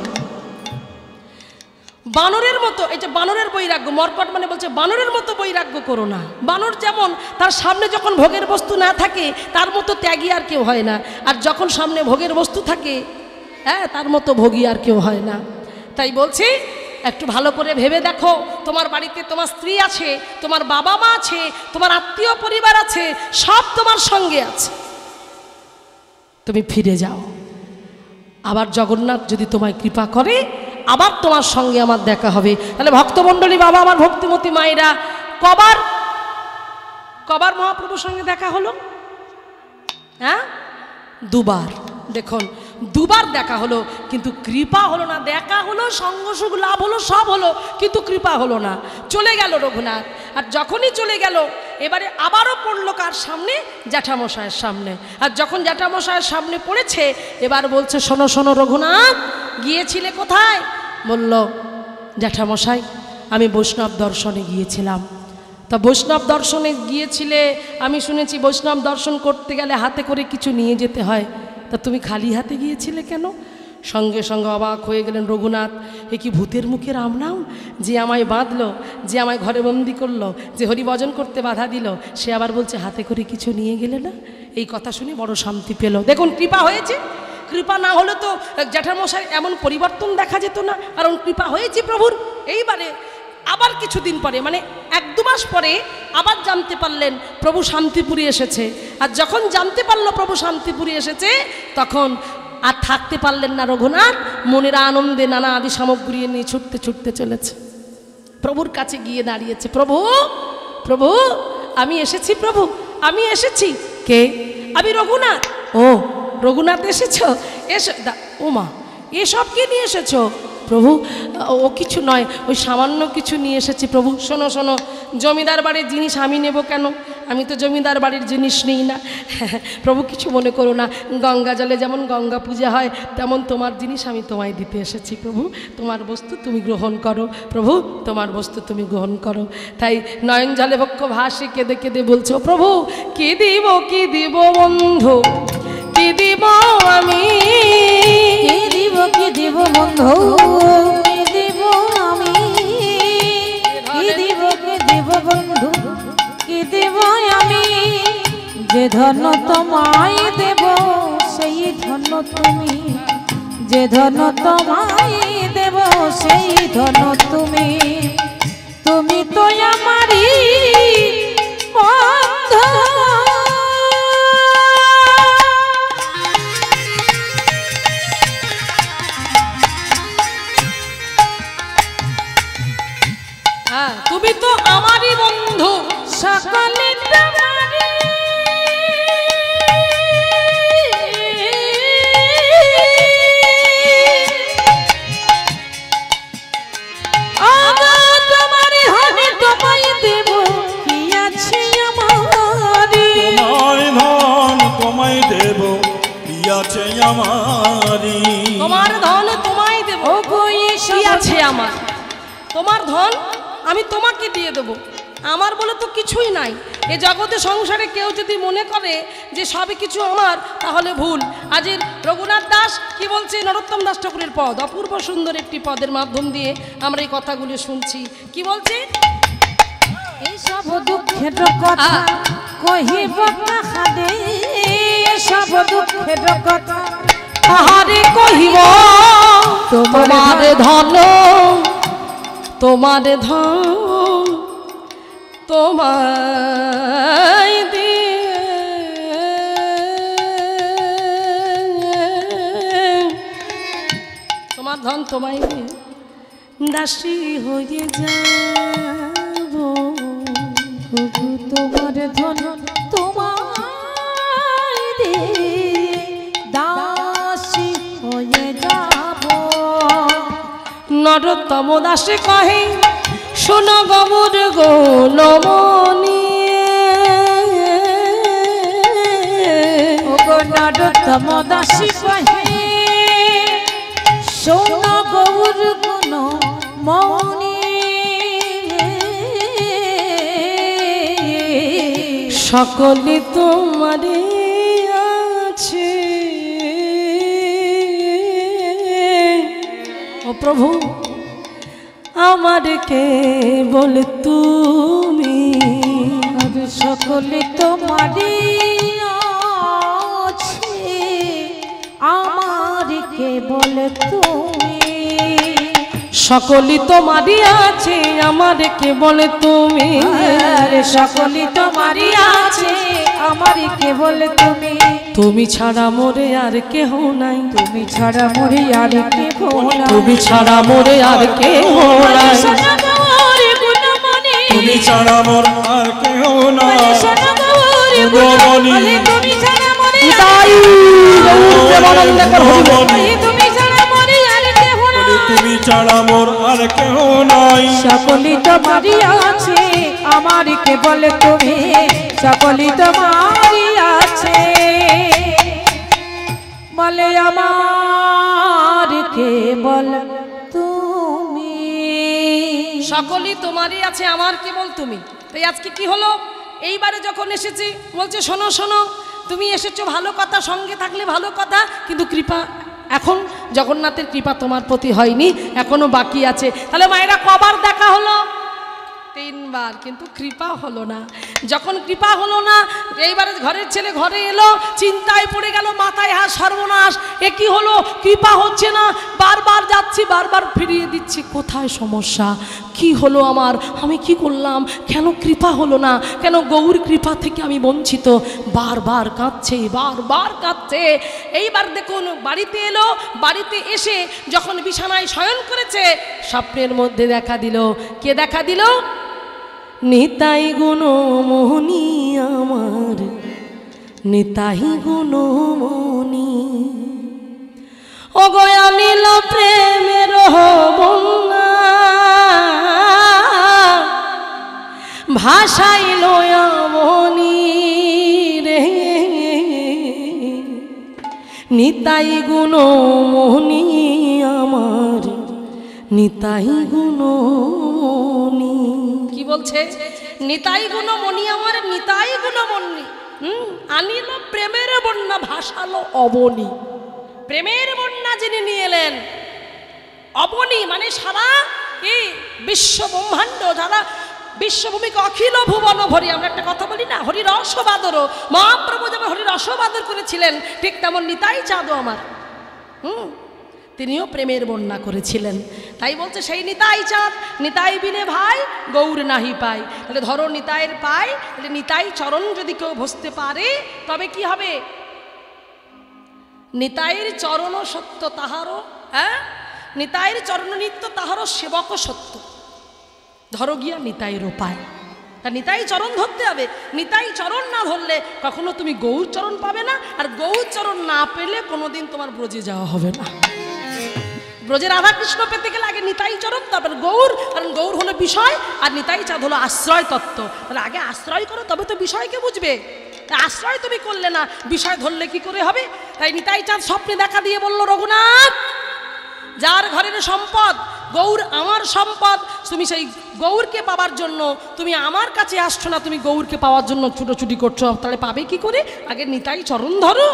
বানরের মতো, এই যে বানরের বৈরাগ্য, মর্কট মানে বলছে বানরের মতো বৈরাগ্য করো না। বানর যেমন তার সামনে যখন ভোগের বস্তু না থাকে তার মতো ত্যাগী আর কেউ হয় না, আর যখন সামনে ভোগের বস্তু থাকে, হ্যাঁ, তার মতো ভোগী আর কেউ হয় না। তাই বলছি, একটু ভালো করে ভেবে দেখো, তোমার বাড়িতে তোমার স্ত্রী আছে, তোমার বাবা মা আছে, তোমার আত্মীয় পরিবার আছে, সব তোমার সঙ্গে আছে, তুমি ফিরে যাও। আবার জগন্নাথ যদি তোমায় কৃপা করে, আবার তোমার সঙ্গে আমার দেখা হবে। তাহলে ভক্তমণ্ডলী, বাবা আমার, ভক্তিমতী মায়েরা, কবার মহাপ্রভুর সঙ্গে দেখা হলো? হ্যাঁ, দুবার। দেখুন, দুবার দেখা হলো, কিন্তু কৃপা হলো না। দেখা হলো, সঙ্গ সুখ লাভ হলো, সব হলো, কিন্তু কৃপা হলো না। চলে গেল রঘুনাথ। আর যখনই চলে গেল, এবারে আবারও পড়লো কার সামনে? জ্যাঠামশায়ের সামনে। আর যখন জ্যাঠামশায়ের সামনে পড়েছে, এবার বলছে, শোনো শোনো রঘুনাথ, গিয়েছিলে কোথায়? বলল, জ্যাঠামশাই আমি বৈষ্ণব দর্শনে গিয়েছিলাম। তা বৈষ্ণব দর্শনে গিয়েছিলে, আমি শুনেছি বৈষ্ণব দর্শন করতে গেলে হাতে করে কিছু নিয়ে যেতে হয়, তা তুমি খালি হাতে গিয়েছিলে কেন? সঙ্গে সঙ্গে অবাক হয়ে গেলেন রঘুনাথ। এ কি ভূতের মুখে রাম নাম? যে আমায় বাঁধলো, যে আমায় ঘরে বন্দি করলো, যে হরিভজন করতে বাধা দিল, সে আবার বলছে হাতে করে কিছু নিয়ে গেলে না? এই কথা শুনে বড় শান্তি পেল। দেখুন, কৃপা হয়েছে। কৃপা না হলে তো জ্যাঠামশাই এমন পরিবর্তন দেখা যেত না, কারণ কৃপা হয়েছে প্রভুর। এইবারে আবার কিছুদিন পরে মানে 1-2 মাস পরে আবার জানতে পারলেন প্রভু শান্তিপুরে এসেছে। আর যখন জানতে পারলো প্রভু শান্তিপুরে এসেছে তখন আর থাকতে পারলেন না রঘুনাথ, মনের আনন্দে নানা আদি সামগ্রী নিয়ে ছুটতে ছুটতে চলেছে। প্রভুর কাছে গিয়ে দাঁড়িয়েছে, প্রভু প্রভু আমি এসেছি, প্রভু আমি এসেছি। কে? আমি রঘুনাথ। ও রঘুনাথ এসেছ, এসো। ও মা, এসব কি নিয়ে এসেছো? প্রভু ও কিছু নয়, ওই সামান্য কিছু নিয়ে এসেছি প্রভু। শোনো শোনো, জমিদার বাড়ির জিনিস আমি নেব কেন? আমি তো জমিদার বাড়ির জিনিস নিই না। প্রভু কিছু মনে করো না, গঙ্গা জলে যেমন গঙ্গা পূজা হয় তেমন তোমার জিনিস আমি তোমায় দিতে এসেছি প্রভু। তোমার বস্তু তুমি গ্রহণ করো প্রভু, তোমার বস্তু তুমি গ্রহণ করো। তাই নয়ন জলে বক্ষ ভাসে কেঁদে কেঁদে বলছো, প্রভু কি দিব বন্ধু, কি দিব আমি, কি দিব বন্ধু, কি দিব আমি, কি দিব বন্ধু, কি দিব আমি। যে ধন তোমায় দেব সেই ধন তুমি, যে ধন তোমায় দেব সেই ধন তুমি। তুমি তো আমারই বন্ধু। তুমি তো আমারই বন্ধু, সকলে তোমারই। তোমারই হবে তোমায় দেব, কি আছে আমারি। তোমায় ধন তোমায় দেব, কি আছে আমারি। তোমার ধন তোমায় দেব, কি আছে আমার। তোমার ধন আমি তোমাকে দিয়ে দেবো, আমার বলে তো কিছুই নাই। এ জগতে সংসারে কেউ যদি মনে করে যে সবই কিছু আমার, তাহলে ভুল। আজের রঘুনাথ দাস কি বলছে, নরোত্তম দাস ঠাকুরের পদ, অপূর্ব সুন্দর একটি পদের মাধ্যম দিয়ে আমরা এই কথাগুলো শুনছি। কি বলছে, সব দুঃখের কথা কহিব কাহারে, সব দুঃখের কথা কাহারে কহিব, তোমার ধন তোমার ধন তোমায় দিয়ে, তোমার ধন তোমায় দিয়ে দাসী হয়ে যাব। তোমার ধন তোমায় দিয়ে দাসী হয়ে যাব। নরোত্তম দাসে কহে, শোনো গবর গোলমনি, নরোত্তম দাসী কহে, শোনো গৌর গুণ মনি। সকলে তোমারে আছে। ও প্রভু আমার কেবল তুমি, সকলে তোমারই আছে, আমার কেবল তুমি। সকলে তোমারই আছে, আমার কেবল তুমি। সকলে তোমারই আছে, আমার কেবল তুমি। তুমি ছাড়া মোরে আর কেহ নাই, তুমি ছাড়া মোরে আর কেহ নাই, তুমি ছাড়া মোরে আর কেহ নাই। তুমি ছাড়া মোর আর কেহ নাই। তুমি ছাড়া মোরে তাই তুমি ছাড়া মোরে আর কেহ নাই, তুমি ছাড়া মোর আর কেহ নাই। সকলে তোমারই আছে, আমার কেবল তুমি। সকলে তোমারই আছে, বলে আমার কেবল তুমি। সকলই তোমারই আছে, আমার কেবল তুমি। তাই আজকে কি হলো, এইবারে যখন এসেছি বলছে, শোনো শোনো, তুমি এসেছো ভালো কথা, সঙ্গে থাকলে ভালো কথা, কিন্তু কৃপা এখন জগন্নাথের কৃপা তোমার প্রতি হয়নি, এখনো বাকি আছে। তাহলে মায়েরা কবার দেখা হলো? 3 বার, কিন্তু কৃপা হলো না। যখন কৃপা হলো না, এইবারে ঘরের ছেলে ঘরে এলো, চিন্তায় পড়ে গেল, মাথায় হাত, সর্বনাশ, এ কি হলো, কৃপা হচ্ছে না, বারবার যাচ্ছি, বারবার ফিরিয়ে দিচ্ছি, কোথায় সমস্যা, কি হলো আমার, আমি কি করলাম, কেন কৃপা হলো না, কেন গৌর কৃপা থেকে আমি বঞ্চিত। বারবার কাঁদছে, বারবার কাঁদছে। এইবার দেখুন বাড়িতে এলো, বাড়িতে এসে যখন বিছানায় শয়ন করেছে, স্বপ্নের মধ্যে দেখা দিল। কে দেখা দিল? নিতাই গুণমণি আমার, নিতাই গুণমণি। ও গয়া নীল প্রেমের বন্যা, ভাষাইল মনি রে, নিতাই গুণমণি আমার, নিতাই গুণমণি। কি বলছে? নিতাই গুণমণি আমার, নিতাই গুণমণি। আনিল প্রেমের বন্যা, ভাসালো অবনী। প্রেমের বন্যা যিনি নিয়ে এলেন, অবনী মানে সারা কি বিশ্ব ব্রহ্মাণ্ড, যারা বিশ্বভূমিকে অখিল ভুবন ভরি। আমরা একটা কথা বলি না, হরি রসবাদরও। মহাপ্রভু যেমন হরি রসবাদর করেছিলেন, ঠিক তেমন নিতাই চাঁদও আমার, তিনিও প্রেমের বন্যা করেছিলেন। তাই বলছে সেই নিতাই চাঁদ, নিতাই বিনে ভাই গৌর নাহি পাই। তাহলে ধরো নিতাইয়ের পাই, তাহলে নিতাই চরণ যদি কেউ ভসতে পারে তবে কি হবে? নিতাইয়ের চরণ সত্য তাহারও, হ্যাঁ, নিতাইয়ের চরণ নিত্য তাহারও সেবক সত্য। ধরো গিয়া নিতাইয়ের পায়, তা নিতাই চরণ ধরতে হবে। নিতাই চরণ না ধরলে কখনো তুমি গৌর চরণ পাবে না, আর গৌর চরণ না পেলে কোনোদিন তোমার ব্রজে যাওয়া হবে না। ব্রজে রাধা কৃষ্ণ পেতে গেলে আগে নিতাই চরণ, তারপর গৌর, কারণ গৌর হলো বিষয় আর নিতাই চাঁদ হলো আশ্রয় তত্ত্ব। তাহলে আগে আশ্রয় করো, তবে তো বিষয়কে বুঝবে। আশ্রয় তুমি করলে না, বিষয় ধরলে কি করে হবে? তাই নিতাই চাঁদ স্বপ্নে দেখা দিয়ে বলল, রঘুনাথ, যার ঘরের সম্পদ গৌর আমার সম্পদ, তুমি সেই গৌরকে পাওয়ার জন্য তুমি আমার কাছে আসছো না, তুমি গৌরকে পাওয়ার জন্য ছুটোছুটি করছো। তাহলে পাবে কি করে? আগে নিতাই চরণ ধরো।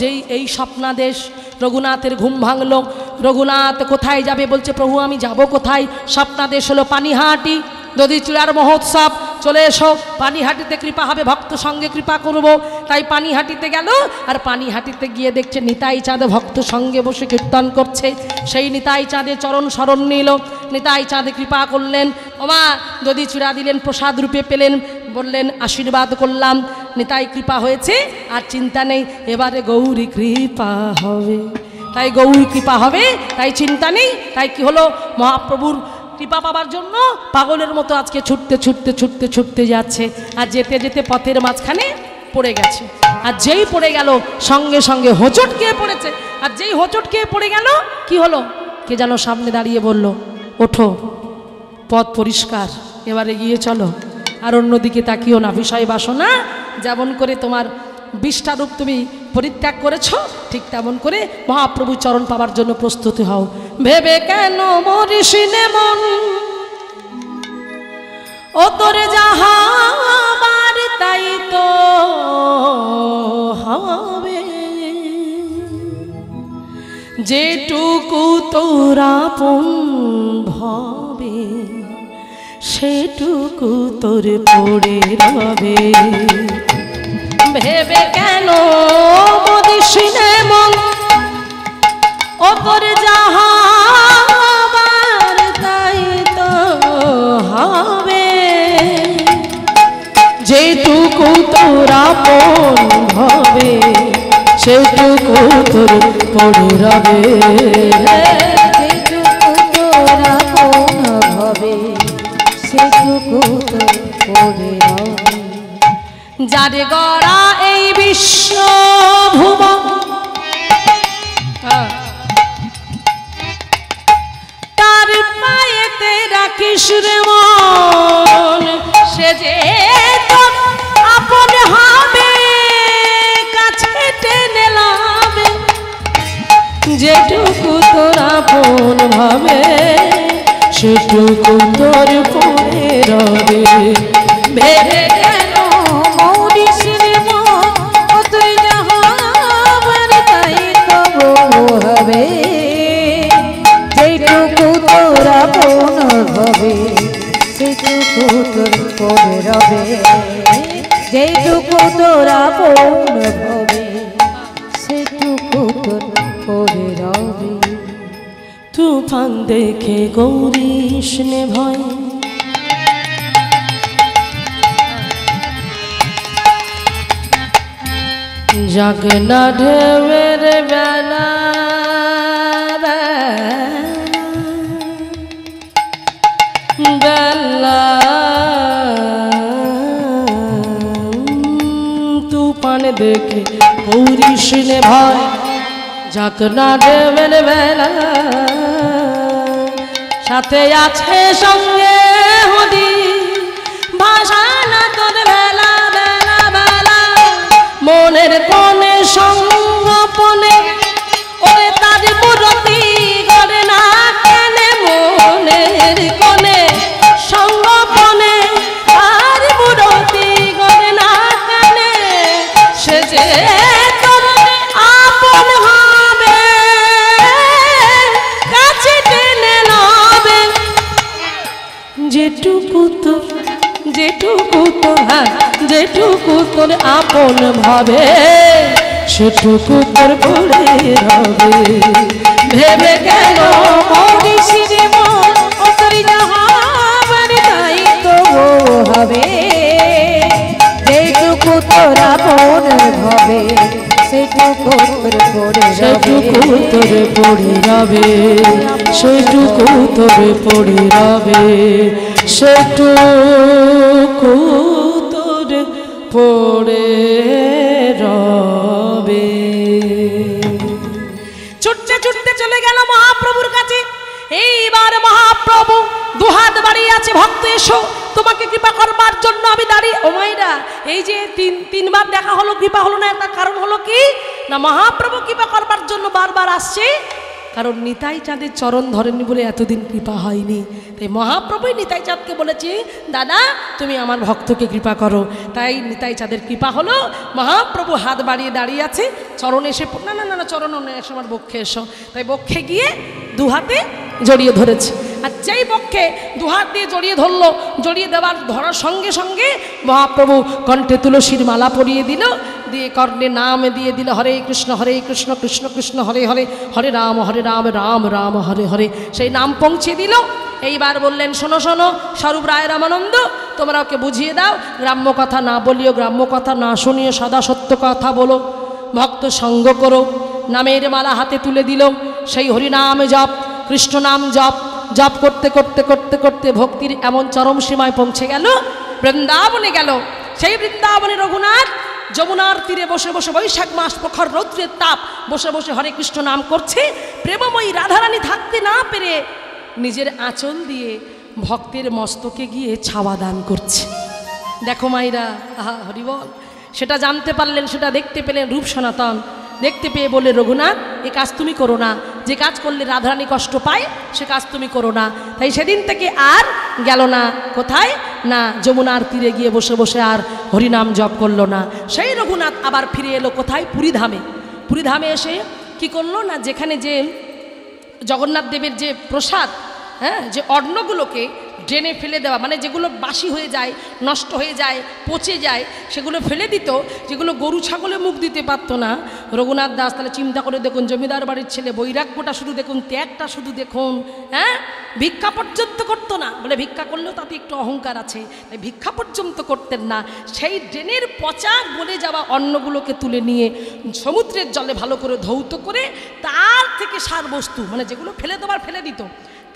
যেই এই স্বপ্নাদেশ, রঘুনাথের ঘুম ভাঙলো। রঘুনাথ কোথায় যাবে? বলছে, প্রভু আমি যাব কোথায়? স্বপ্নাদেশ হলো পানিহাটি, দধিচূড়ার মহোৎসব, চলে এসো। পানিহাটিতে কৃপা হবে, ভক্ত সঙ্গে কৃপা করব। তাই পানিহাটিতে গেল, আর পানিহাটিতে গিয়ে দেখছে নিতাই চাঁদ ভক্ত সঙ্গে বসে কীর্তন করছে। সেই নিতাই চাঁদে চরণ শরণ নিল, নিতাই চাঁদে কৃপা করলেন। ওমা দধিচূড়া দিলেন, প্রসাদ রূপে পেলেন, বললেন আশীর্বাদ করলাম, নিতাই কৃপা হয়েছে, আর চিন্তা নেই, এবারে গৌরী কৃপা হবে। তাই গৌরী কৃপা হবে, তাই চিন্তা নেই। তাই কি হলো? মহাপ্রভুর কৃপা পাবার জন্য পাগলের মতো আজকে ছুটতে ছুটতে ছুটতে ছুটতে যাচ্ছে, আর যেতে যেতে পথের মাঝখানে পড়ে গেছে। আর যেই পড়ে গেল সঙ্গে সঙ্গে হোঁচট খেয়ে পড়েছে। আর যেই হোঁচট খেয়ে পড়ে গেল, কি হলো? কে যেন সামনে দাঁড়িয়ে বলল, ওঠো, পথ পরিষ্কার, এবারে গিয়ে চলো, আর অন্যদিকে তাকিও না। বিষয় বাসনা যেমন করে তোমার 20টা রূপ তুমি পরিত্যাগ করেছো, ঠিক তেমন করে মহাপ্রভু চরণ পাবার জন্য প্রস্তুতি হও। ভেবে কেন মরিসিনে মন, ও তোরে যাহা আমার তাই তো হবে। যেটুকু তোরা আপন ভাবে, সেটুকু তোর পড়ে রবে। ভেবে কেন মরিসিনে মন, ও তোরে যাহা আমার তাই তো হবে। যেটুকু তোরা আপন ভাবে, সেটুকু তোর পড়ে রবে। যেটুকু তোরা আপন ভাবে, সেটুকু তোর পড়ে রবে। যারে গড়া এই বিশ্ব ভুবন, তার পায়েতে রাখিস রে মন। সে যে তোর আপন হবে, কাছে টেনে লাবে। যেটুকু তোর আপন ভাবে, সেটুকু তোর পড়ে রবে। ভেবে কেন মরিসিনে মন, ও তুই যাহা আমার তাই তো হবে। যেটুকু তোরা আপন ভাবে, সেটুকু তোর পড়ে রবে। যেটুকু তোরা আপন ভাবে, সেটুকু তোর পড়ে রবে। তুফান দেখে গৌরীশ নে ভয়, জাগে না ঢেউয়ের বেলা বেলা তুফান দেখে করিস নে ভয় যাক না ঢেউয়ের বেলা সাথে আছে সঙ্গে হদি ভাষা না তোর বেলা বেলা বেলা মনের কোণে সঙ্গপনে ওরে তার মুরতি করে না কেনে মনের কোণে সঙ্গপনে আর মুরতি করে না কেনে সে যে তোর আপন হবে কাছে টেনে নেবে যেটুকু তোর যেটুকু তোর আপন ভাবে সেটুকু তোর পড়ে রবে ভেবে কেন মরিস রে মন ও তোর যাহার তাই তো হবে যেটুকু তোর আপন ভাবে সেটুকু তোর পড়ে সেটুকু তোর পড়ে রবে সেটুকু তোর পড়ে রবে সেটুকু তোর পড়ে রবে। ছুটতে ছুটতে চলে গেল মহাপ্রভুর কাছে। এইবার মহাপ্রভু দুহাত বাড়িয়ে আছে, ভক্ত এসো তোমাকে কৃপা করবার জন্য আমি দাঁড়িয়ে। ও মাইরা, এই যে তিনবার দেখা হলো, কৃপা হলো না, একটা কারণ হলো কি না মহাপ্রভু কৃপা করবার জন্য বারবার আসছে, কারণ নিতাই চাঁদের চরণ ধরেনি বলে এতদিন কৃপা হয়নি। তাই মহাপ্রভুই নিতাই চাঁদকে বলেছে, দাদা তুমি আমার ভক্তকে কৃপা করো। তাই নিতাই চাঁদের কৃপা হলো। মহাপ্রভু হাত বাড়িয়ে দাঁড়িয়ে আছে, চরণ এসে না না না চরণ এসে আমার বক্ষে এসো। তাই বক্ষে গিয়ে দু হাতে জড়িয়ে ধরেছে। আর যেই বক্ষে দু হাত দিয়ে জড়িয়ে ধরলো, জড়িয়ে ধরার সঙ্গে সঙ্গে মহাপ্রভু কণ্ঠে তুলসীর মালা পরিয়ে দিল, দিয়ে কর্ণে নাম দিয়ে দিল হরে কৃষ্ণ কৃষ্ণ কৃষ্ণ হরে হরে, হরে রাম রাম রাম হরে হরে। সেই নাম পৌঁছে দিল। এইবার বললেন, শোনো শোনো স্বরূপ রায় রামানন্দ, তোমরা ওকে বুঝিয়ে দাও, গ্রাম্য কথা না বলিও, গ্রাম্য কথা না শুনিও, সদা সত্য কথা বলো, ভক্ত সঙ্গ করো। নামের মালা হাতে তুলে দিল। সেই হরিনাম জপ, কৃষ্ণ নাম জপ জপ করতে করতে করতে করতে ভক্তির এমন চরম সীমায় পৌঁছে গেল, বৃন্দাবনে গেল। সেই বৃন্দাবনে রঘুনাথ যমুনার তীরে বসে বসে, বৈশাখ মাস প্রখর রৌদ্রের তাপ, বসে বসে হরে কৃষ্ণ নাম করছে। প্রেমময়ী রাধারানী থাকতে না পেরে নিজের আঁচল দিয়ে ভক্তের মস্তকে গিয়ে ছাওয়া দান করছে। দেখো মাইরা, আহা হরি বল। সেটা জানতে পারলেন, সেটা দেখতে পেলেন রূপ সনাতন। দেখতে পেয়ে বলে, রঘুনাথ এ কাজ তুমি করো না, যে কাজ করলে রাধারানী কষ্ট পায় সে কাজ তুমি করো না। তাই সেদিন থেকে আর গেল না কোথায় না যমুনার তীরে গিয়ে বসে বসে আর হরিনাম জপ করলো না। সেই রঘুনাথ আবার ফিরে এলো কোথায়, পুরীধামে। পুরীধামে এসে কি করলো না, যেখানে যে জগন্নাথ দেবের যে প্রসাদ, হ্যাঁ, যে অন্নগুলোকে ড্রেনে ফেলে দেওয়া, মানে যেগুলো বাসি হয়ে যায়, নষ্ট হয়ে যায়, পচে যায়, সেগুলো ফেলে দিত, যেগুলো গরু ছাগলে মুখ দিতে পারতো না। রঘুনাথ দাস তাহলে চিন্তা করে দেখুন, জমিদার বাড়ির ছেলে, বৈরাগ্যটা শুধু দেখুন, ত্যাগটা শুধু দেখুন, হ্যাঁ, ভিক্ষা পর্যন্ত করতো না। বলে ভিক্ষা করলেও তাতে একটু অহংকার আছে, তাই ভিক্ষা পর্যন্ত করতেন না। সেই ড্রেনের পচা গলে যাওয়া অন্নগুলোকে তুলে নিয়ে সমুদ্রের জলে ভালো করে ধৌত করে তার থেকে সার বস্তু, মানে যেগুলো ফেলে দেওয়ার ফেলে দিত,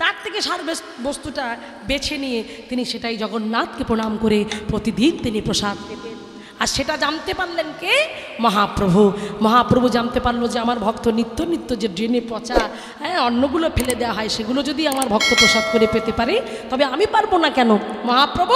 তার থেকে সার বস্তুটা বেছে নিয়ে তিনি সেটাই জগন্নাথকে প্রণাম করে প্রতিদিন তিনি প্রসাদ পেতেন। আর সেটা জানতে পারলেন কে? মহাপ্রভু। মহাপ্রভু জানতে পারলো যে আমার ভক্ত নিত্য নিত্য যে ড্রেনে পচা, হ্যাঁ, অন্নগুলো ফেলে দেওয়া হয়, সেগুলো যদি আমার ভক্ত প্রসাদ করে পেতে পারে তবে আমি পারবো না কেন? মহাপ্রভু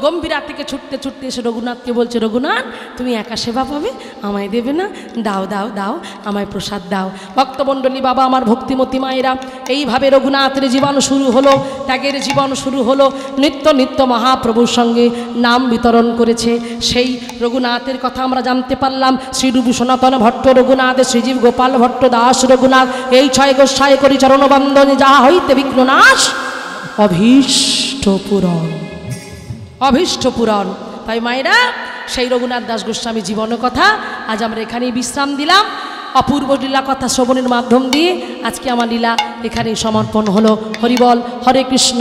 গম্ভীরা থেকে ছুটতে ছুটতে এসে রঘুনাথকে বলছে, রঘুনাথ তুমি একা সেবা পাবে, আমায় দেবে না? দাও দাও দাও, আমায় প্রসাদ দাও। ভক্তমণ্ডলী, বাবা আমার ভক্তিমতী মায়েরা, এইভাবে রঘুনাথের জীবন শুরু হলো, ত্যাগের জীবন শুরু হলো। নিত্য নিত্য মহাপ্রভুর সঙ্গে নাম বিতরণ করেছে। সেই রঘুনাথের কথা আমরা জানতে পারলাম। শ্রীরূপ সনাতন ভট্ট রঘুনাথ, শ্রীজীব গোপাল ভট্ট দাস রঘুনাথ, এই ছয় গোসাই করি চরণ বন্দন, যাহা হইতে বিঘ্ন নাশ, অভীষ্ট পূরণ, অভীষ্ট পূরণ। তাই মায়েরা, সেই রঘুনাথ দাস গোস্বামী জীবনের কথা আজ আমরা এখানেই বিশ্রাম দিলাম। অপূর্ব লীলা কথা শ্রবণের মাধ্যম দিয়ে আজকে আমার লীলা এখানেই সমর্পণ হলো। হরিবল, হরে কৃষ্ণ।